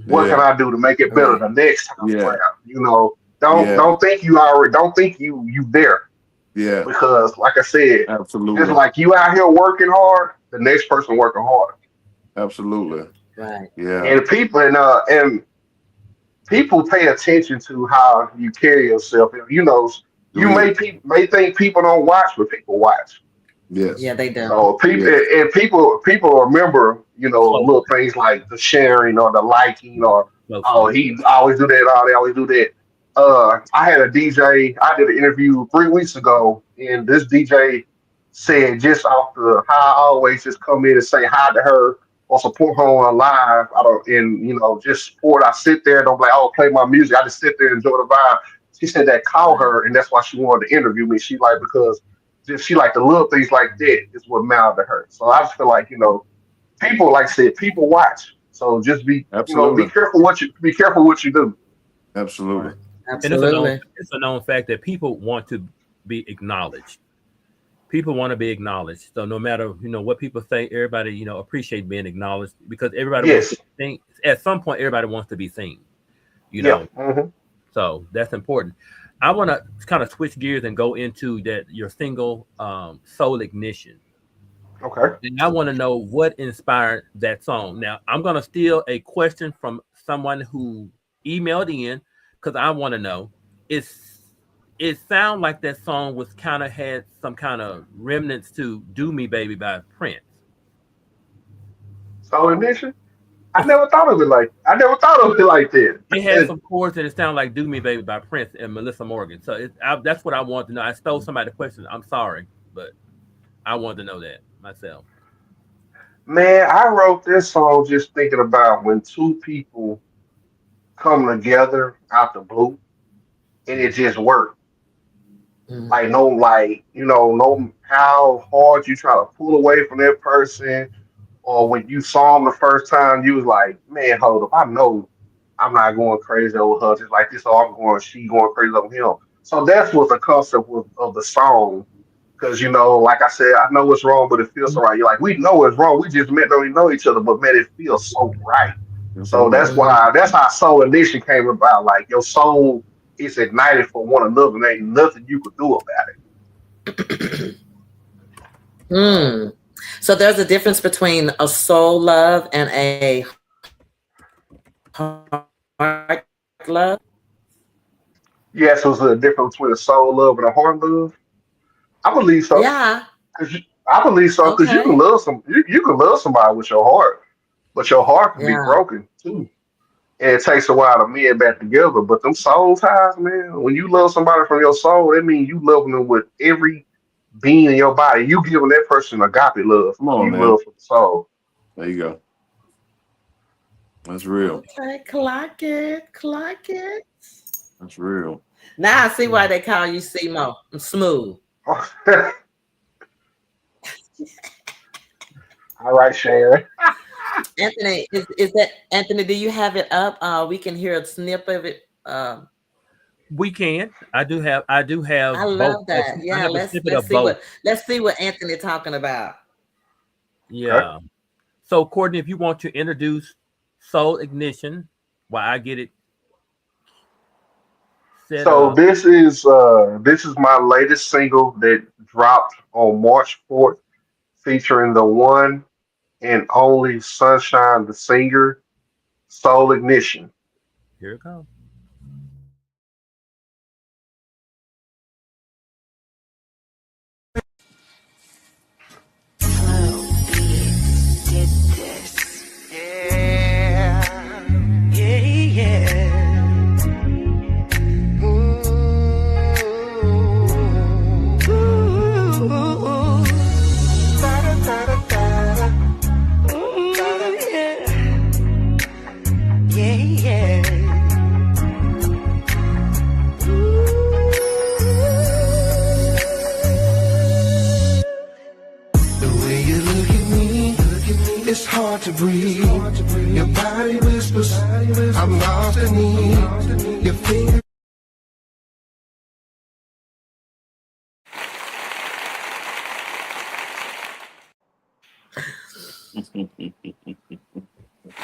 S2: What can
S4: Yeah.
S2: I do to make it better
S3: Right.
S2: the next time
S4: Yeah.
S2: around? You know,
S4: Yeah.
S2: don't think you already don't think you there
S4: Yeah.
S2: because like I said, just
S4: Absolutely.
S2: like you out here working hard, the next person working harder.
S4: Absolutely.
S3: Right.
S4: Yeah.
S2: And people pay attention to how you carry yourself. You know, you
S4: Agreed.
S2: may think people don't watch, but people watch.
S3: Yeah,
S4: Yes.
S3: they do.
S2: So people
S4: Yes.
S2: and people remember, you know,
S1: Close,
S2: little things like the sharing or the liking or oh
S1: closely.
S2: he always do that, they always do that. I had a DJ. I did an interview 3 weeks ago, and this DJ said just off the how I always just come in and say hi to her or support her on live. I don't and you know just support. I sit there and I'm like, oh, play my music. I just sit there and enjoy the vibe. She said that call
S3: Right.
S2: her, and that's why she wanted to interview me. She like because just she like the little things like that is what mattered to her. So I just feel like people like I said, people watch. So just be
S4: Absolutely.
S2: careful what you do.
S4: Absolutely.
S1: Right. And
S3: Absolutely.
S1: it's a known fact that people want to be acknowledged. People want to be acknowledged. So no matter what people think, everybody appreciate being acknowledged because everybody wants
S2: Yes.
S1: to think. At some point, everybody wants to be seen. You
S2: Yeah.
S1: know,
S2: Hmm.
S1: so that's important. I want to kind of switch gears and go into that your single Soul Ignition.
S2: Okay.
S1: And I want to know what inspired that song. Now, I'm going to steal a question from someone who emailed in because I want to know. It's it sound like that song was kind of had some kind of remnants to "Do Me Baby" by Prince.
S2: So initially, I never thought of it like that.
S1: It has some chords that it sound like "Do Me Baby" by Prince and Melissa Morgan. So that's what I want to know. I stole somebody's question. I'm sorry, but I wanted to know that myself.
S2: Man, I wrote this song just thinking about when two people come together out the blue and it
S1: Mhm.
S2: just worked.
S3: Mm.
S2: Like no, like no how hard you try to pull away from that person, or when you saw him the first time, you was like, man, hold up, I know I'm not going crazy over her just like this, or she going crazy over him. So that's what the concept of the song. Because like I said, I know it's wrong, but it feels so right. You're like, we know it's wrong. We just met, don't even know each other, but man, it feels so right.
S4: That's
S2: So
S4: right.
S2: that's how Soul Edition came about. Like your soul is ignited for one another, and ain't nothing you could do about
S3: Mm. So there's a difference between a soul love and a heart love.
S2: it. Yes, it was a difference between a soul love and a heart love. I believe so.
S3: Yeah.
S2: 'Cause I believe so because
S3: Okay.
S2: you can love somebody with your heart, but your heart can be
S3: Yeah.
S2: broken too. And it takes a while to mend back together. But them soul ties, man, when you love somebody from your soul, that means you loving them with every being in your body. You giving that person agape love,
S4: Come on,
S2: you
S4: man.
S2: love for the soul.
S4: There you go. That's real.
S3: Okay. Clock it. Clock it.
S4: That's real.
S3: Now I see why they call you C-Mo Smooth.
S2: All right, Sharon.
S3: Anthony, is that Anthony? Do you have it up? We can hear a snip of it.
S1: We can. I do have
S3: I
S1: both.
S3: love that.
S1: I
S3: Yeah,
S1: have a
S3: let's
S1: snippet
S3: let's
S1: of
S3: see
S1: both.
S3: what Anthony talking about.
S2: Okay.
S1: Yeah. So, Courtney, if you want to introduce Soul Ignition, while I get it set
S2: So
S1: up.
S2: this is my latest single that dropped on March 4th, featuring the one and only Sunshine the singer, Soul Ignition.
S1: Here it comes.
S5: Get this. Yeah. Yeah, yeah. Ooh. Ooh. Da, da, da, da, da. Ooh, yeah. Yeah, yeah. The way you look at me, it's hard to breathe. Your body whispers, I'm lost in need. Your finger.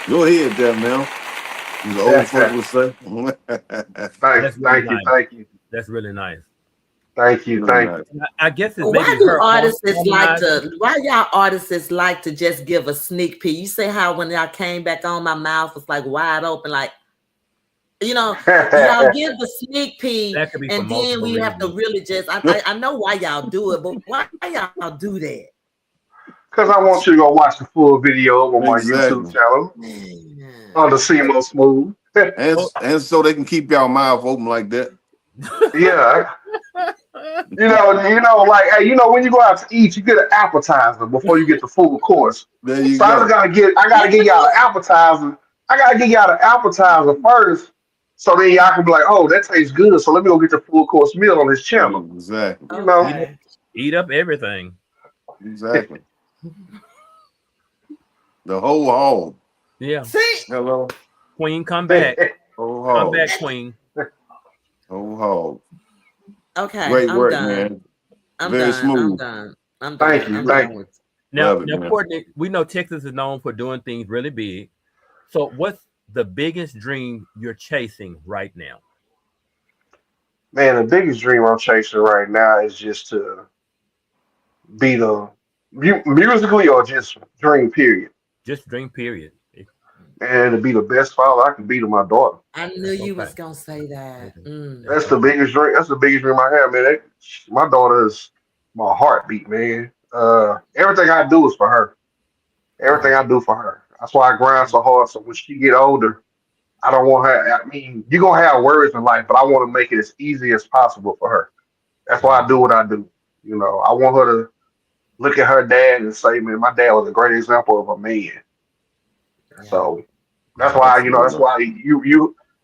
S4: Go ahead, there, man. The old folk would say.
S1: That's really
S2: thank you,
S1: nice.
S2: thank you,
S1: That's really nice.
S2: thank you,
S4: Really
S2: thank
S4: nice.
S2: you.
S1: I guess it's
S3: Why
S1: maybe
S3: do
S1: her
S3: artists like
S1: harmonizing.
S3: to? Why y'all artists like to just give a sneak peek? You say how when y'all came back on, my mouth was like wide open, like y'all give the sneak peek,
S1: That could be for
S3: and then
S1: multiple
S3: we have to
S1: reasons.
S3: really just. I know why y'all do it, but why y'all do that?
S2: Because I want you to go watch the full video on my YouTube
S4: Exactly.
S2: channel
S3: Man.
S2: on the C-Mo Smoove.
S1: Oh,
S4: And so they can keep y'all mouth open like that.
S2: Yeah, like hey, when you go out to eat, you get an appetizer before you get the full course.
S4: There you
S2: So
S4: go.
S2: I gotta get y'all an appetizer. I gotta get y'all an appetizer first, so then y'all can be like, oh, that tastes good. So let me go get the full course meal on this channel.
S4: Exactly.
S2: You know,
S1: eat up,
S3: Okay.
S1: eat up everything.
S4: Exactly. The whole hog.
S1: Yeah.
S3: See,
S4: Hello.
S1: Queen, come back.
S4: Whole
S1: Come
S4: hog.
S1: back, Queen.
S4: Whole hog.
S3: okay,
S4: Great
S3: I'm
S4: work,
S3: done.
S4: man.
S3: I'm
S4: Very
S3: done. I'm
S4: smooth.
S3: done. I'm
S2: thank
S3: done.
S2: you,
S3: I'm
S2: thank
S3: done
S2: you.
S3: with.
S1: Now,
S4: Love it, man.
S1: Courtney, we know Texas is known for doing things really big. So, what's the biggest dream you're chasing right now?
S2: Man, the biggest dream I'm chasing right now is just to be the musically or just dream period,
S1: Just dream, period.
S2: and to be the best father I can be to my daughter.
S3: I knew
S1: That's
S3: you
S1: okay.
S3: was gonna say that.
S1: Okay. That's
S2: That's the
S1: okay.
S2: biggest dream. That's the biggest dream I have, man. My daughter is my heartbeat, man. Everything I do is for her. Everything I do for her. That's why I grind so hard. So when she get older, I don't want her. I mean, you're gonna have worries in life, but I want to make it as easy as possible for her. That's why I
S1: Right.
S2: do what I do. I want her to look at her dad and say, "Man, my dad was a great example of a man."
S3: Yeah.
S2: So that's
S1: Right.
S2: why That's
S4: Absolutely.
S2: why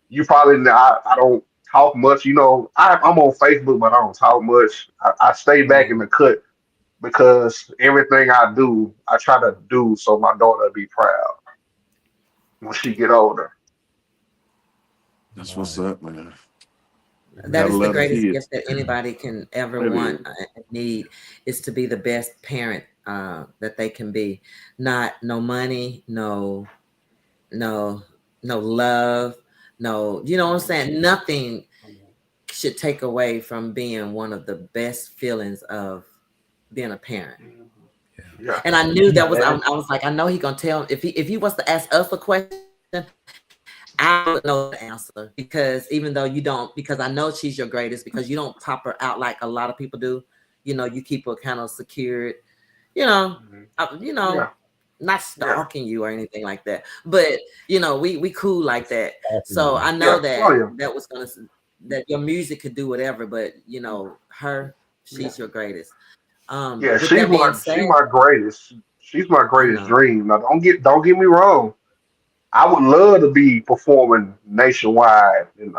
S2: you probably I don't talk much. I'm on Facebook, but I don't talk much. I stay back in
S3: Mm.
S2: the cut because everything I do, I try to do so my daughter will be proud when she get older.
S4: That's what's
S1: Right.
S4: up, man.
S1: That's
S3: That
S4: Gotta
S3: is the
S4: love the
S3: greatest
S4: kids.
S3: gift that anybody can ever
S4: It
S3: want
S4: is.
S3: and need is to be the best parent that they can be. Not no money, no, no love, no. You know what I'm saying? Nothing should take away from being one of the best feelings of being a parent.
S2: Yeah,
S3: And I knew that was.
S2: man.
S3: I was like, I know he gonna tell if he wants to ask us a question, I would know the answer because even though you don't, because I know she's your greatest because you don't pop her out like a lot of people do. You keep her kind of secured. You know,
S2: Mhm.
S3: uh, you
S2: Yeah,
S3: know, not
S2: yeah,
S3: stalking you or anything like that. But we cool like that.
S1: awesome,
S3: So
S1: you.
S3: I know
S2: yeah. Oh
S3: that
S2: yeah,
S3: that was gonna that your music could do whatever, but her,
S2: yeah,
S3: she's your greatest.
S2: yeah.
S3: With that being said,
S2: She's my greatest. She's my
S3: I
S2: greatest
S3: know.
S2: dream. Now don't get me wrong. I would love to be performing nationwide and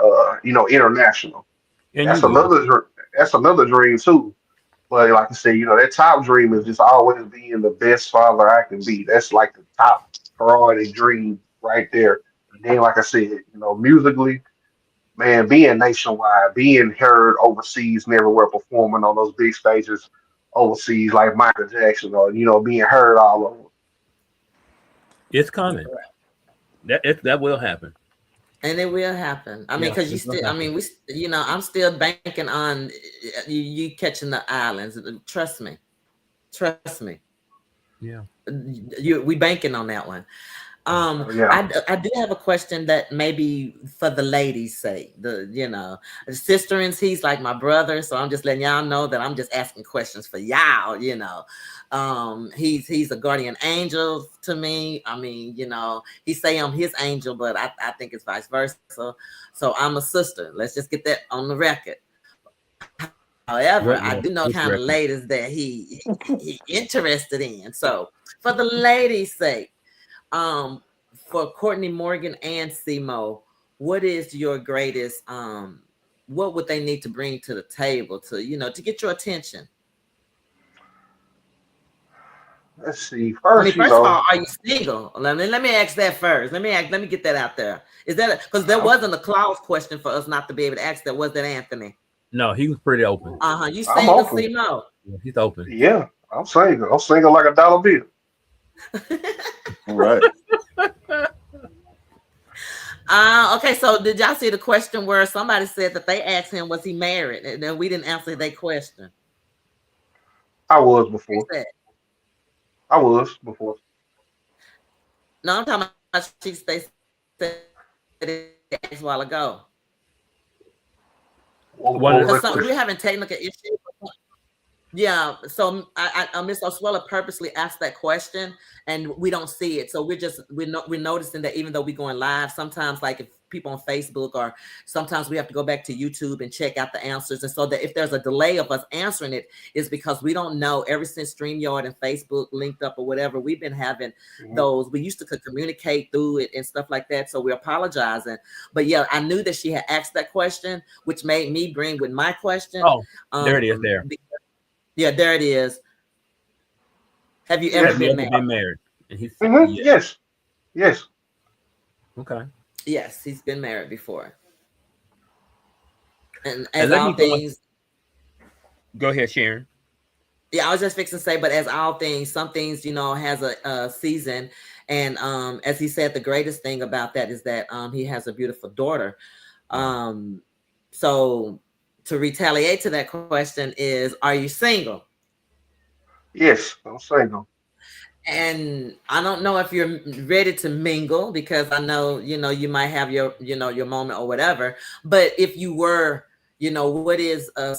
S2: international.
S1: And you
S2: That's
S1: will.
S2: another dream too. But like I said, that top dream is just always being the best father I can be. That's like the top priority dream right there. And then, like I said, musically, man, being nationwide, being heard overseas and everywhere, performing on those big stages overseas, like Michael Jackson, or being heard all over.
S1: It's coming. That will happen.
S3: And it will happen. I mean,
S1: Yeah,
S3: because you
S1: it will
S3: still, I
S1: happen.
S3: mean, I'm still banking on you catching the islands. Trust me. Trust me.
S1: Yeah.
S3: We banking on that one.
S2: Oh yeah,
S3: I do have a question that maybe for the ladies' sake. The sisterins, he's like my brother, so I'm just letting y'all know that I'm just asking questions for y'all. He's a guardian angel to me. I mean, he say I'm his angel, but I think it's vice versa. So I'm a sister. Let's just get that on the record. However, I do know the
S1: Which
S3: kind of
S1: record?
S3: ladies that he interested in. So for the ladies' sake, um, for Courtney Morgan and C-Mo, what is your greatest what would they need to bring to the table to get your attention?
S2: let's see.
S3: I mean,
S2: First,
S3: first of all, are you single? Let me ask that first. Let me get that out there. Is that because there
S2: I'm,
S3: wasn't a clause question for us not to be able to ask that? Was that Anthony?
S1: No, he was pretty open.
S3: You
S2: I'm
S3: single,
S2: open.
S3: C-Mo?
S1: Yeah, he's open.
S2: Yeah, I'm single. I'm single like a dollar bill.
S4: All right.
S3: Okay, so did y'all see the question where somebody said that they asked him was he married, and then we didn't answer their question?
S2: I was
S3: They
S2: before.
S3: said,
S2: I was before.
S3: no, I'm talking about they said it asked a while ago.
S1: What
S2: What
S1: is
S3: Because
S2: was
S1: the
S2: that
S3: some we're
S1: question?
S2: question?
S3: having technical issues. Yeah, so Miss Oswella purposely asked that question, and we don't see it. So we're noticing that even though we're going live, sometimes like if people on Facebook or sometimes we have to go back to YouTube and check out the answers. And so that if there's a delay of us answering it, is because we don't know. Ever since StreamYard and Facebook linked up or whatever, we've been having
S2: Mhm.
S3: those. We used to could communicate through it and stuff like that. So we're apologizing. But yeah, I knew that she had asked that question, which made me bring with my question.
S1: Oh, there it is. There.
S3: Yeah, there it is. Have you ever
S1: Have
S2: Yes.
S1: you
S3: been
S1: ever
S3: married?
S1: been married? And he said, "Yeah."
S2: Yes. Yes.
S1: Okay.
S3: Yes, he's been married before. And
S1: And
S3: as
S1: let me
S3: all
S1: go.
S3: things,
S1: Go ahead, Sharon.
S3: yeah, I was just fixing to say, but as all things, some things, has a season. And as he said, the greatest thing about that is that he has a beautiful daughter.
S1: Right.
S3: Um, so to retaliate to that question is, are you single?
S2: Yes. I'm single.
S3: And I don't know if you're ready to mingle because I know, you might have your moment or whatever. But if you were, what is a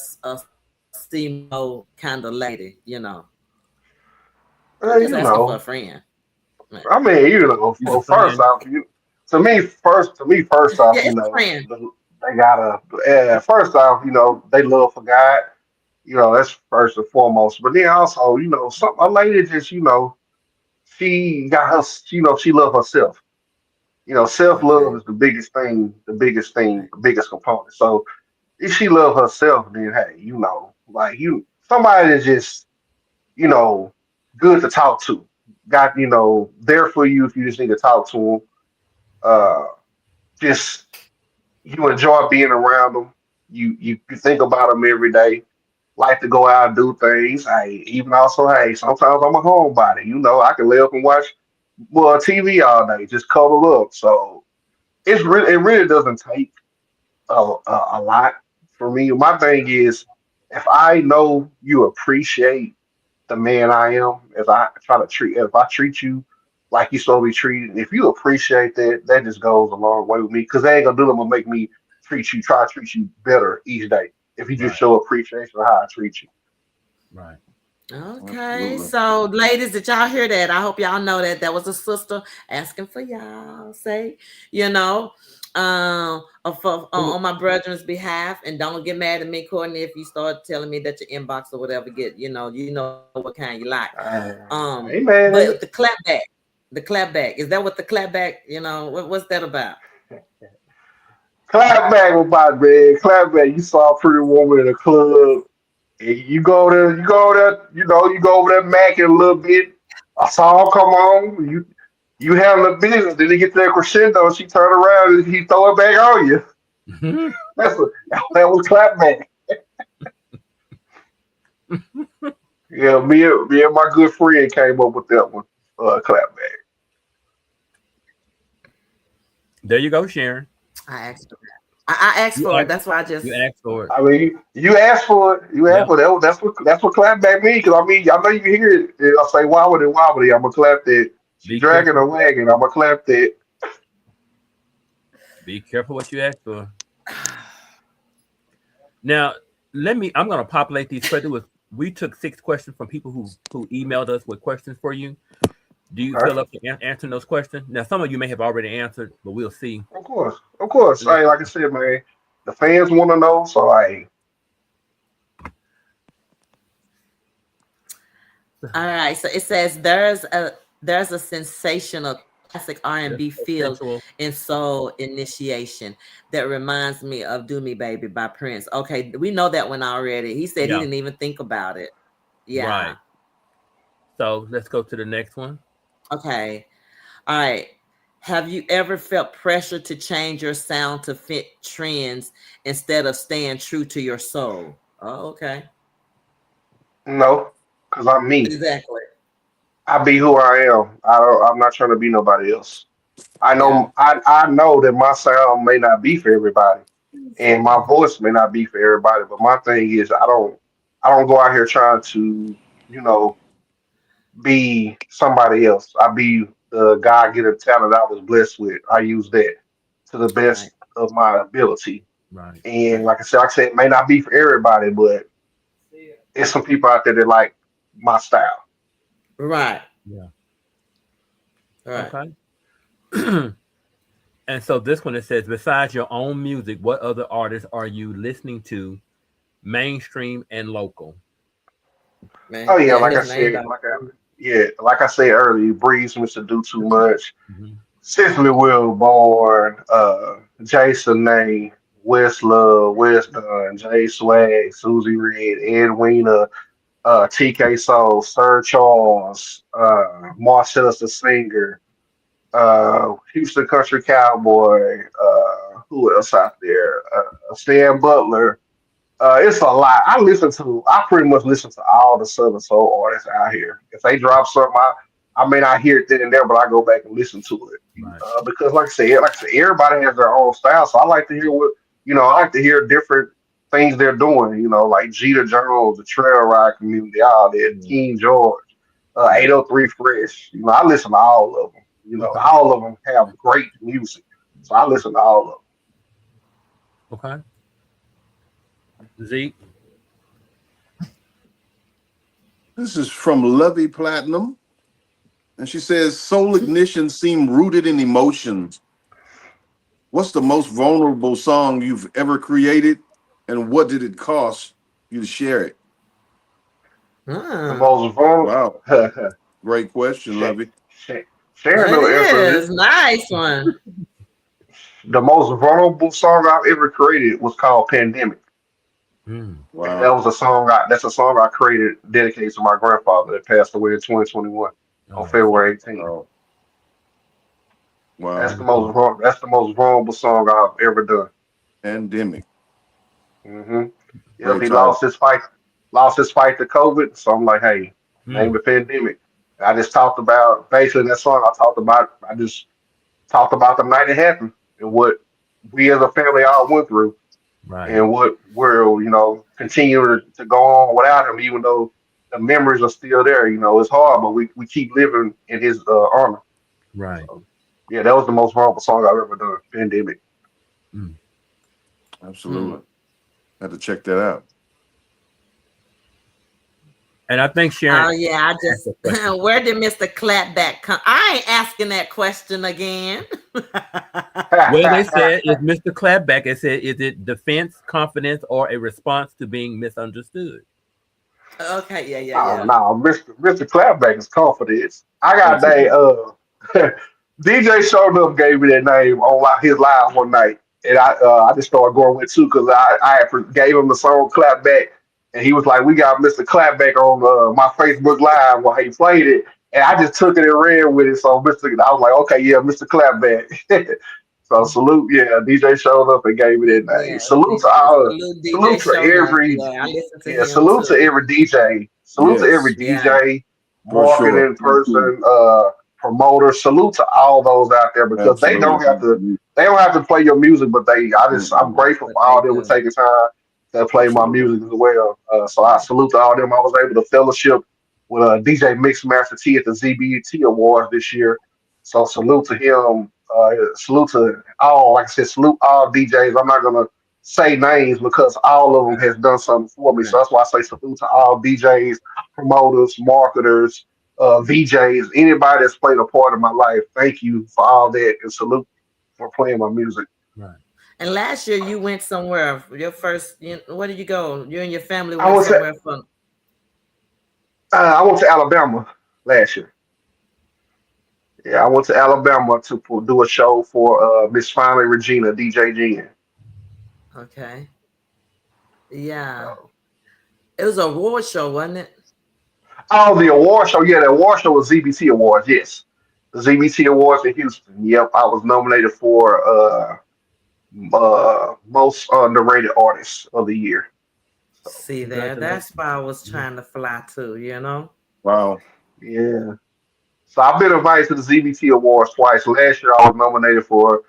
S3: C-Mo kind of lady, I'm just
S2: You
S3: asking for a
S2: know.
S3: friend. Right.
S2: I mean, you know.
S1: She's a
S2: Well, first
S1: friend.
S2: off, first
S3: Yeah,
S2: off,
S3: it's a friend.
S2: they gotta. First off, they love for God. That's first and foremost. But then also, some a lady just, she got her, she love herself. Self love
S3: Okay.
S2: is the biggest thing,
S3: Right.
S2: the biggest component. So if she love herself, then hey, like somebody that's just, you know, good to talk to. Got, there for you if you just need to talk to them. Uh, just you enjoy being around them. You think about them every day. Like to go out and do things. Hey, even also, hey, sometimes I'm a homebody. I can lay up and watch TV all day, just cuddle up. So it really doesn't take a lot for me. My thing is, if I know you appreciate the man I am, if I treat you like you supposed to be treated, if you appreciate that, that just goes a long way with me. Because they ain't gonna do nothing but make me try to treat you better each day. If you just
S1: Right.
S2: show appreciation of how I treat you.
S1: Right.
S3: Okay,
S4: Absolutely.
S3: so ladies, did y'all hear that? I hope y'all know that that was a sister asking for y'all. Say, you know, on my brethren's behalf, and don't get mad at me, Courtney, if you start telling me that your inbox or whatever get, you know what kind you like.
S2: I ain't mad
S3: But
S2: at
S3: the clapback, is that what the clapback? What's that about?
S2: it. Clap back with my man. Clap back. You saw a pretty woman in a club. And you go over there macking a little bit. A song come on. You handle the business. Then he get that crescendo. She turn around and he throw it back on you. That's what that was clap back. Yeah, me and my good friend came up with that one. Clap back.
S1: There you go, Sharon.
S3: I asked for that. I asked
S1: You
S3: for it.
S1: asked.
S3: That's why I
S1: You
S3: just.
S1: asked for it.
S2: I mean, you asked for it. You asked
S1: Yeah.
S2: for that. That's what clap back means. Because I mean, I know you can hear it. And I'll say wobbly wobbly. I'm gonna clap that. She
S1: Be
S2: dragging
S1: careful.
S2: a wagon. I'm gonna clap that.
S1: Be careful what you ask for. Now, I'm going to populate these questions with. We took 6 questions from people who emailed us with questions for you. Do you
S2: Okay.
S1: feel up to answering those questions? Now, some of you may have already answered, but we'll see.
S2: Of course, of course.
S1: Let's,
S2: Hey, like I said, man, the fans want to know. So, hey,
S3: All right. So it says there's a sensational classic R&B feel
S1: sensual.
S3: in soul initiation that reminds me of "Do Me Baby" by Prince. Okay, we know that one already. He said he
S1: Yeah.
S3: didn't even think about it. Yeah.
S1: Right. So let's go to the next one.
S3: Okay. All right. Have you ever felt pressure to change your sound to fit trends instead of staying true to your soul? Oh, okay.
S2: no, because I'm me.
S3: Exactly.
S2: I be who I am. I'm not trying to be nobody else.
S3: Yeah.
S2: I know that my sound may not be for everybody, and my voice may not be for everybody. But my thing is, I don't go out here trying to, you know, be somebody else. I be the God given talent I was blessed with. I use that to the
S3: Right.
S2: best of my ability.
S1: Right.
S2: And like I said, it may not be for everybody, but it's some people out there that like my style.
S3: Right.
S1: Yeah.
S3: Right.
S1: Okay. And so this one it says, besides your own music, what other artists are you listening to, mainstream and local?
S2: Oh
S3: Man,
S2: yeah,
S3: yeah,
S2: like I
S3: his name
S2: said,
S3: dog.
S2: like I said earlier, Breeze used to do too much.
S1: Mhm.
S2: Cicely Wilborn, Jason Name, West Love, West Dunn, Jay Swag, Susie Red, Edwina, TK Soul, Sir Charles, Marcellus the Singer, Houston Country Cowboy, who else out there? Stan Butler. It's a lot. I pretty much listen to all the Southern Soul artists out here. If they drop something, I may not hear it then and there, but I go back and listen to it.
S1: Right.
S2: Because like I said, everybody has their own style. So I like to hear I like to hear different things they're doing, like Jeter Jones, the Trail Ride Community, all that,
S1: Yeah.
S2: King George,
S1: Yeah.
S2: 803 Fresh. I listen to all of them.
S1: Okay.
S2: All of them have great music. So I listen to all of
S1: Okay. Zeke.
S4: This is from Lovey Platinum, and she says, "Soul Ignition seem rooted in emotions. What's the most vulnerable song you've ever created, and what did it cost you to share it?"
S2: the
S3: Hmm.
S2: most vulnerable.
S4: Wow, great question,
S2: Sha-
S4: Lovey.
S2: Sharon
S3: It
S2: will answer this.
S3: is nice one.
S2: The most vulnerable song I've ever created was called Pandemic.
S1: Mm.
S2: And that
S4: Wow,
S2: was a song that's a song I created dedicated to my grandfather that passed away in 2021 on
S1: Oh, so,
S2: February 18th.
S4: wow, wow.
S2: That's the most vulnerable song I've ever done.
S4: Pandemic,
S2: hmm Yep,
S4: great
S2: he
S4: title.
S2: lost his fight to COVID. So I'm like, hey, name
S1: mm.
S2: the pandemic. I just talked about basically in that song. I just talked about the night it happened and what we as a family all went through
S1: Right.
S2: and what we're continue to go on without him, even though the memories are still there. It's hard, but we keep living in his honor.
S1: Right.
S2: So yeah, that was the most vulnerable song I've ever done. Pandemic.
S1: Mm.
S3: Hmm.
S4: Absolutely, had to check that out.
S1: And I think Sharon
S3: Oh yeah, I
S1: asked a
S3: just
S1: question.
S3: where did Mr. Clapback come? I ain't asking that question again.
S1: Well, they said is Mr. Clapback. It said, is it defense, confidence, or a response to being misunderstood?
S3: Okay, yeah, yeah,
S2: Oh
S3: yeah.
S2: no, Mr. Clapback is confidence. I got
S4: Confident.
S2: that DJ showed up gave me that name on his live one night, and I just started going with too because gave him the song Clapback, and he was like, "We got Mr. Clapback on my Facebook Live while he played it," and I just took it and ran with it. So I was like, "Okay, yeah, Mr. Clapback." So salute, yeah, DJ showed up and gave me that name.
S3: Yeah, salute DJ
S2: Salute to
S3: Shownuff.
S2: every
S3: Yeah, I listen to
S2: yeah,
S3: him
S2: salute to
S3: too.
S2: every DJ. Salute to every
S4: Yes,
S3: Yeah,
S2: DJ,
S4: for sure.
S2: marketing person, promoter. Salute to all those out there because
S4: Absolutely.
S2: they don't have to play your music, but I'm
S4: Mm-mm.
S2: grateful
S3: but
S2: for
S3: they
S2: all them for
S3: do.
S2: taking time to play my
S4: Absolutely.
S2: music as well. So I salute to all them. I was able to fellowship with DJ Mixmaster T at the ZBT Awards this year. So salute to him. Salute to all, like I said, salute all DJs. I'm not gonna say names because all of them
S3: Right,
S2: has done something for me. So
S3: right.
S2: that's why I say salute to all DJs, promoters, marketers, VJs, anybody that's played a part of my life. Thank you for all that and salute for playing my music.
S1: Right.
S3: And last year you went somewhere. Your first, where did you go? You and your family
S2: I
S3: went
S2: went to
S3: somewhere for.
S2: I went to Alabama last year. Yeah, I went to Alabama to do a show for Miss Finally Regina, DJ Jen.
S3: Okay, yeah, it was a award show, wasn't it?
S2: Oh, the award show. Yeah, the award show was ZBT Awards. Yes, the ZBT Awards in Houston. Yep, I was nominated for most underrated artist of the year. So
S3: See there,
S1: Congratulations.
S3: that's why I was
S1: Mhm.
S3: trying to fly too.
S4: Wow.
S2: yeah, So I've been invited to the ZBT Awards twice. Last year I was nominated for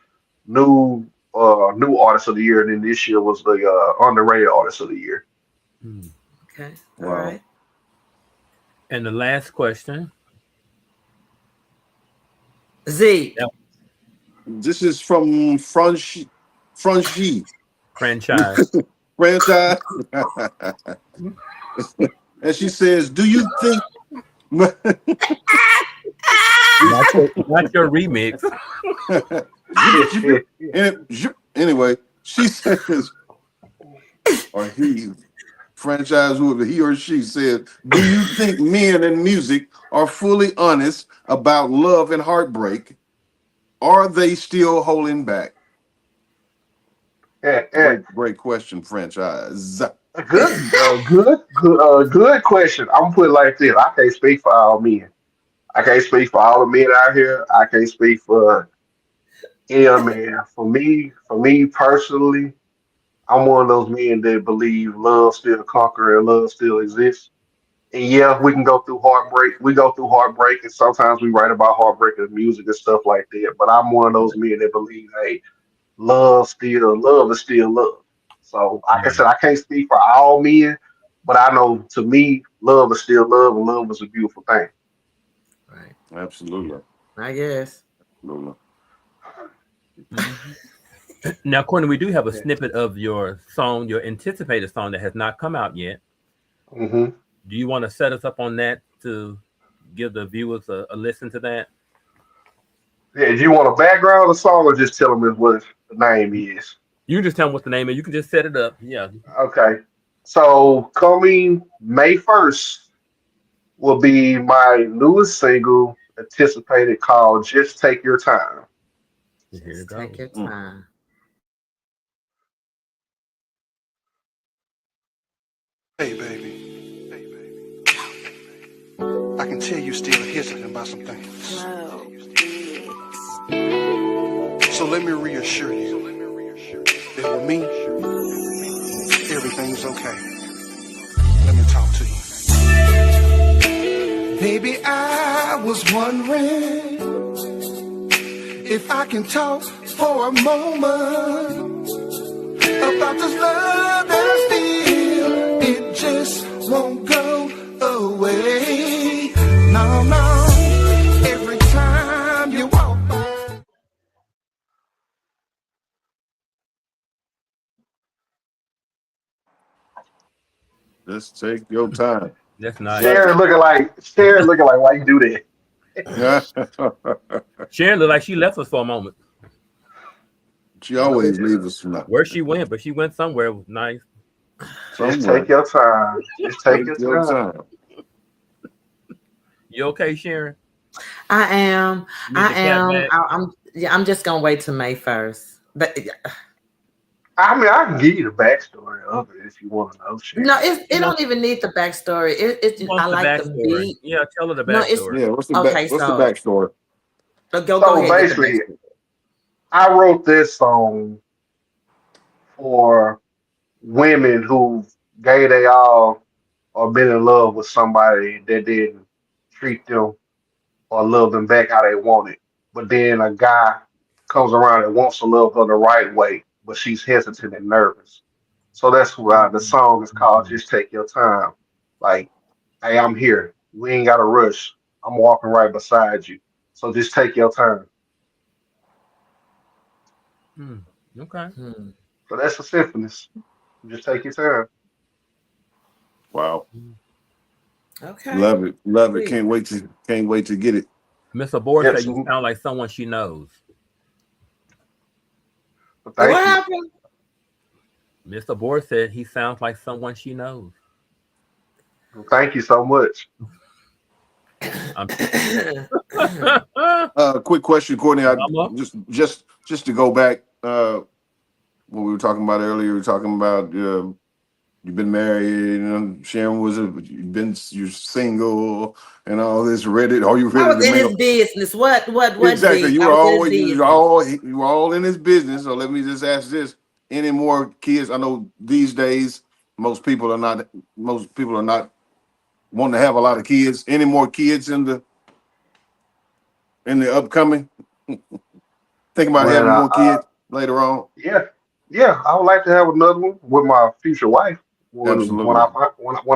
S2: new artist of the year, and then this year was the underrated artist of the year.
S1: Hmm.
S3: Okay. All
S4: Wow.
S3: right.
S1: And the last question.
S3: Z.
S1: Yep.
S4: This is from Franchi
S1: Franchise.
S4: franchise. And she says, do you think
S1: Not your remix.
S4: anyway, she says, or he franchise, whoever he or she said, do you think men in music are fully honest about love and heartbreak? Are they still holding back?
S2: Yeah.
S4: Great question, franchise.
S2: Good question. I'm gonna put it like this. I can't speak for all men. I can't speak for all the men out here. I can't speak for yeah, man. For me personally, I'm one of those men that believe love still conquer and love still exists. And yeah, we can go through heartbreak. We go through heartbreak, and sometimes we write about heartbreak in music and stuff like that. But I'm one of those men that believe, hey, love is still love. So like I
S1: Right.
S2: said, I can't speak for all men, but I know to me, love is still love, and love is a beautiful thing.
S3: Right.
S4: Absolutely.
S3: I guess.
S4: Absolutely.
S1: Mhm. Now, Courtney, we do have a
S2: Yeah.
S1: snippet of your song, your anticipated song that has not come out yet.
S2: hmm
S1: Do you want to set us up on that to give the viewers a listen to that?
S2: Yeah. Do you want a background of the song, or just tell them what the name is?
S1: You can just tell them what the name is. You can just set it up. Yeah.
S2: Okay. So coming May 1st will be my newest single, anticipated, called "Just Take Your Time."
S1: Here it
S3: Just take
S1: goes.
S3: your time.
S5: Hey, baby. I can tell you still hesitant about some things. So let me reassure you that with me, everything's okay. Let me talk to you. Baby, I was wondering if I can talk for a moment about this love that I feel. It just won't go away. No, no. Every time you walk by.
S4: Just take your time.
S1: That's nice.
S4: Love
S2: Sharon looking like why you do that?
S4: it.
S1: Sharon looked like she left us for a moment.
S4: She always leaves us
S1: Where she went, but she went somewhere nice.
S2: Just
S4: somewhere.
S2: take your time. Just take
S4: Take
S2: your
S4: your
S2: time.
S4: time.
S1: You okay, Sharon?
S3: I am.
S1: You need
S3: I
S1: the clap
S3: am.
S1: back.
S3: I'm. Yeah. I'm just gonna wait till May 1st. But
S2: I mean, I can give you the backstory of it if you want to know,
S3: no,
S2: Sharon.
S1: She
S3: it don't
S1: wants,
S3: even need the backstory. It's
S1: she
S3: just, I
S1: wants the
S3: like the
S1: backstory.
S3: beat.
S1: Yeah, tell her the
S3: No, it's
S1: backstory.
S4: Yeah,
S3: okay.
S4: what's the
S3: So
S4: backstory?
S3: go
S2: So
S3: ahead and get the
S2: basically,
S3: backstory.
S2: I wrote this song for women who gave they all or been in love with somebody that didn't treat them or love them back how they wanted. But then a guy comes around and wants to love her the right way, but she's hesitant and nervous. So that's why the song is called
S1: Mhm.
S2: "Just Take Your Time." Like, hey, I'm here. We ain't got to rush. I'm walking right beside you. So just take your time.
S1: Hmm. Okay.
S3: Hmm.
S2: So that's the symphony. Just take your time.
S4: Wow.
S3: Okay.
S4: Love it. Love it.
S3: Sweet.
S4: Can't wait to get it.
S1: Miss Abor
S2: Yep.
S1: said you
S2: So,
S1: sound like someone she knows.
S3: What
S2: thank you.
S3: happened?
S1: Miss Abor said he sounds like someone she knows.
S2: Thank you so much.
S1: I'm
S4: Quick question, Courtney. I
S1: Mama.
S4: just to go back, what we were talking about earlier. We were talking about you've been married, Sharon you're single and all this. Are you
S3: I
S4: ready
S3: was
S4: to
S3: in
S4: mingle?
S3: his business. What
S4: Exactly.
S3: Z? I was in his business.
S4: You were all in his business. So let me just ask this: any more kids? I know these days most people are not wanting to have a lot of kids. Any more kids in the in the upcoming? Think about
S2: Man,
S4: having more kids later on.
S2: yeah, I would like to have another one with my future wife
S4: Absolutely.
S2: when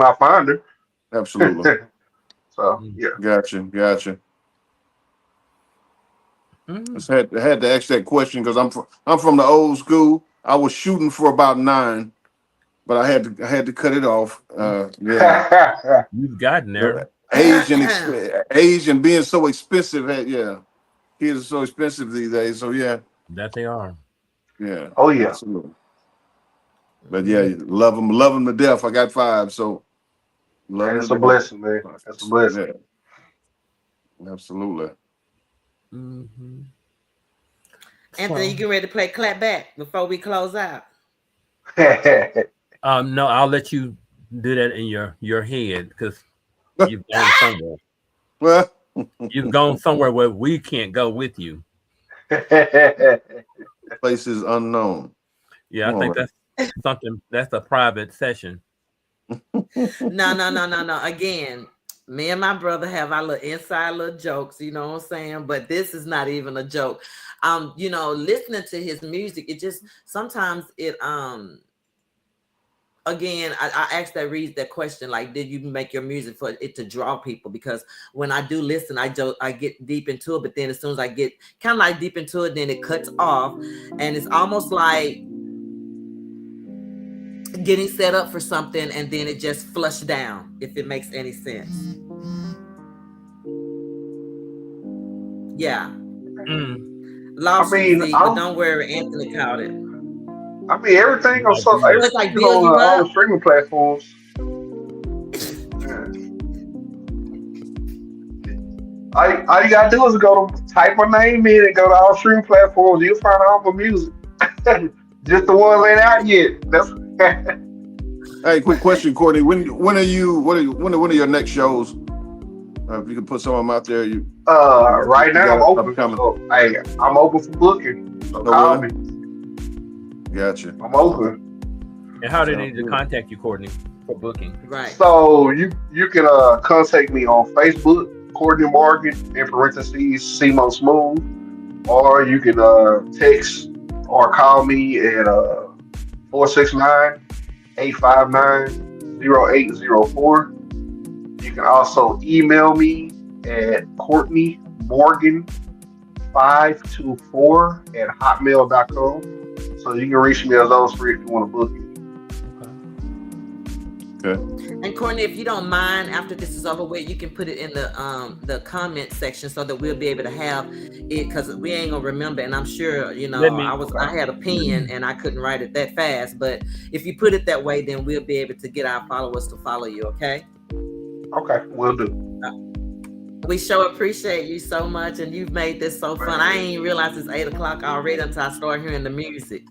S2: I find
S4: Absolutely.
S2: her. So
S1: Mm.
S2: yeah.
S4: Gotcha.
S1: Mhm.
S4: Just had to ask that question because I'm from the old school. I was shooting for about 9, but I had to cut it off. Yeah,
S1: You've gotten there.
S4: the age and being so expensive. Yeah, kids are so expensive these days. So yeah,
S1: That they are.
S4: yeah,
S2: Oh yeah,
S4: absolutely. But yeah, love them to death. I got 5, so love
S2: man,
S4: them
S2: it's a
S4: to
S2: blessing, man. It's a
S4: death.
S2: blessing.
S4: Yeah, absolutely.
S1: Mm-hmm.
S3: Anthony, you
S1: So,
S3: get ready to play clapback before we close out?
S1: no, I'll let you do that in your head because you've gone somewhere.
S4: Well,
S1: You've gone somewhere where we can't go with you.
S4: places unknown.
S1: Yeah, I
S4: All
S1: think
S4: right.
S1: that's something. That's a private session.
S3: No. Again, me and my brother have our little inside little jokes, you know what I'm saying? But this is not even a joke. Listening to his music, it just sometimes it again, I asked that question, like, did you make your music for it to draw people? Because when I do listen, I get deep into it, but then as soon as I get kind of like deep into it, then it cuts off, and it's almost like getting set up for something, and then it just flushed down. If it makes any sense, yeah.
S1: Mm.
S2: I
S3: Lost you,
S2: mean,
S3: Zeke, but don't worry, Anthony caught it.
S2: everything on
S1: I did.
S3: So it's like
S2: everything is
S3: build
S2: on
S3: you
S2: all
S3: up.
S2: the streaming platforms. Yeah. All you gotta do is go to type my name in and go to all streaming platforms. You'll find all my music. Just the ones ain't out yet. That's
S4: Hey, quick question, Courtney. When are you? When are your next shows? If you can put some of them out there,
S2: right
S4: you
S2: now I'm
S4: got
S2: open.
S4: upcoming.
S2: So I'm open for booking. So
S4: Oh
S2: call
S4: well,
S2: me.
S4: gotcha.
S2: I'm open.
S1: And how do they
S4: Sounds
S1: need to
S4: good.
S1: contact you, Courtney, for booking?
S3: Right.
S2: So you can contact me on Facebook, Courtney Morgan, in parentheses, C-Mo Smoove, or you can text or call me at 469-859-0804. You can also email me at Courtney Morgan 524 at hotmail.com. So you can reach me as those three if you want to book me.
S4: Okay.
S3: And Courtney, if you don't mind, after this is over with, you can put it in the comment section so that we'll be able to have it, because we ain't gonna remember. And I'm sure
S1: Let me.
S3: I had a pen and I couldn't write it that fast. But if you put it that way, then we'll be able to get our followers to follow you. Okay.
S2: Okay, will do.
S3: We sure appreciate you so much, and you've made this so fun. I ain't realized it's 8 o'clock already until I started hearing the music.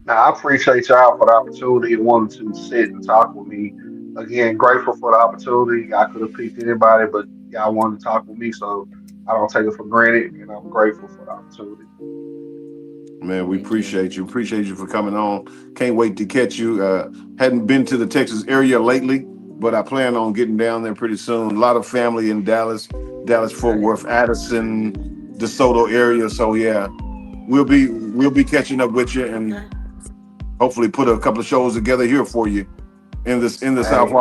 S2: Now, I appreciate y'all for the opportunity and wanting to sit and talk with me. Again, grateful for the opportunity. I could have picked anybody, but y'all wanted to talk with me, so I don't take it for granted, and I'm grateful for the opportunity.
S4: Man, we
S3: Thank you.
S4: appreciate you. Appreciate you for coming on. Can't wait to catch you. Hadn't been to the Texas area lately, but I plan on getting down there pretty soon. A lot of family in Dallas, Fort Worth, Addison, DeSoto area. So yeah, we'll be catching up with you and hopefully put a couple of shows together here for you in the South
S2: Hey,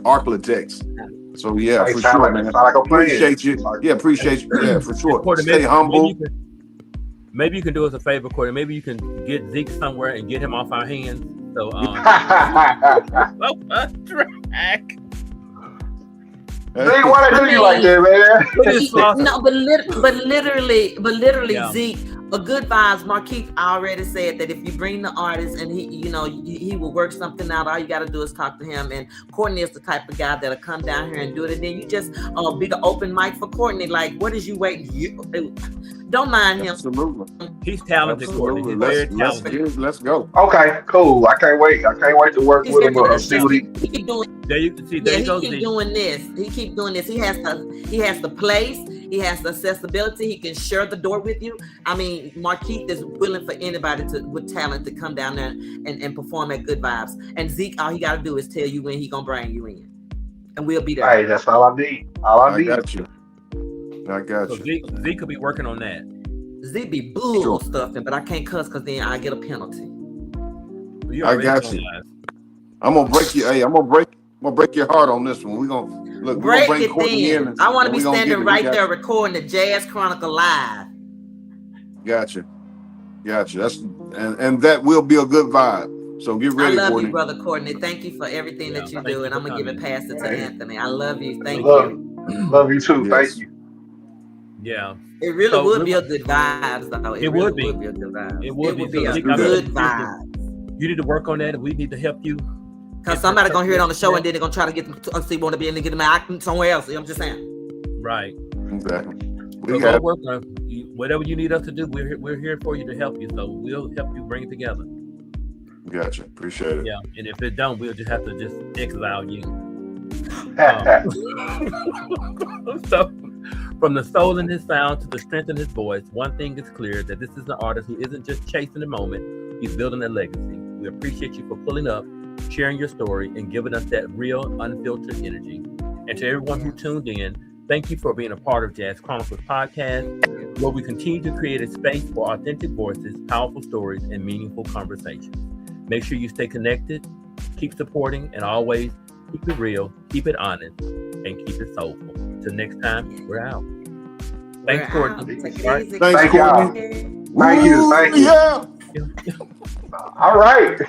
S4: Arklatex. So yeah,
S2: hey,
S4: for sure, man.
S2: sound like a plan.
S4: Appreciate you.
S2: Like,
S4: Yeah, appreciate you. Yeah, for sure.
S1: Courtney,
S4: Stay humble.
S1: maybe you can do us a favor, Courtney. Maybe you can get Zeke somewhere and get him off our hands. So track.
S2: Zeke, why they do you like that, man?
S3: No, but literally,
S1: Yeah.
S3: Zeke. But Good Vibes, Markeith already said that if you bring the artist and he will work something out. All you got to do is talk to him. And Courtney is the type of guy that'll come down here and do it. And then you just be the open mic for Courtney. Like, what is you waiting? Don't mind him.
S4: Absolutely.
S1: He's talented, Courtney. He's
S4: Absolutely.
S1: very talented.
S4: Let's go.
S2: Okay, cool. I can't wait. I can't wait to work
S3: He's
S2: with him
S3: very
S2: and see what he.
S3: he keep doing.
S1: There you see. There you go,
S3: He keep
S1: Zeke.
S3: doing this. He keep doing this. He has the place. He has the accessibility. He can share the door with you. I mean, Markeith is willing for anybody with talent to come down there and perform at Good Vibes. And Zeke, all he got to do is tell you when he gonna bring you in, and we'll be there.
S2: Hey, that's all I need. All I
S4: I
S2: need.
S4: got you. I got
S1: So
S4: you.
S1: Z could be working on that.
S3: Z be bull
S4: Sure.
S3: stuffing, but I can't cuss because then I get a penalty.
S1: You
S4: I
S1: already
S4: got
S1: know,
S4: you.
S1: guys.
S4: I'm gonna break you. Hey, I'm gonna break your heart on this one. We're gonna
S3: Break
S4: bring
S3: it
S4: Courtney in,
S3: then. I want to
S4: and
S3: be
S4: we're gonna get
S3: standing
S4: it. We
S3: right
S4: got
S3: there
S4: you.
S3: recording the Jazz Chronicle live.
S4: Gotcha. That's and that will be a good vibe. So get
S3: I
S4: ready,
S3: love
S4: Courtney.
S3: you, brother Courtney. Thank you for everything
S1: Yeah,
S3: that you
S1: thank
S3: do,
S1: you
S3: and
S1: for
S3: I'm gonna give it
S1: coming.
S3: past it to
S2: Hey,
S3: Anthony. I love you. Thank
S2: love
S3: you.
S2: love you too. Thank
S4: Yes.
S2: you.
S1: Yeah.
S3: It really
S1: So
S3: would be a good vibes, though. It
S1: it
S3: really
S1: would be.
S3: would be a good vibes.
S1: It would be. So
S3: be a
S1: Zeke,
S4: do that.
S3: good
S1: you
S3: vibe.
S1: need to work on that, and we need to help you.
S3: Cause somebody gonna hear it on the show, and then they're gonna try to get them to see want to be and get them out somewhere else. I'm just saying.
S1: Right.
S4: Exactly.
S1: So
S4: We
S1: go
S4: got
S1: work on whatever you need us to do. We're here for you to help you. So we'll help you bring it together.
S4: Gotcha. Appreciate it.
S1: Yeah. And if it don't, we'll just have to just exile you. So, from the soul in his sound to the strength in his voice, one thing is clear, that this is an artist who isn't just chasing the moment, he's building a legacy. We appreciate you for pulling up, sharing your story, and giving us that real, unfiltered energy. And to everyone who tuned in, thank you for being a part of Jazz Chronicles podcast, where we continue to create a space for authentic voices, powerful stories, and meaningful conversations. Make sure you stay connected, keep supporting, and always keep it real, keep it honest, and keep it soulful. Till next time, we're out. Thanks, Courtney.
S3: Take it
S1: All right.
S3: easy.
S2: Thank y'all.
S3: Courtney.
S2: Thank you.
S4: Yeah.
S2: All right.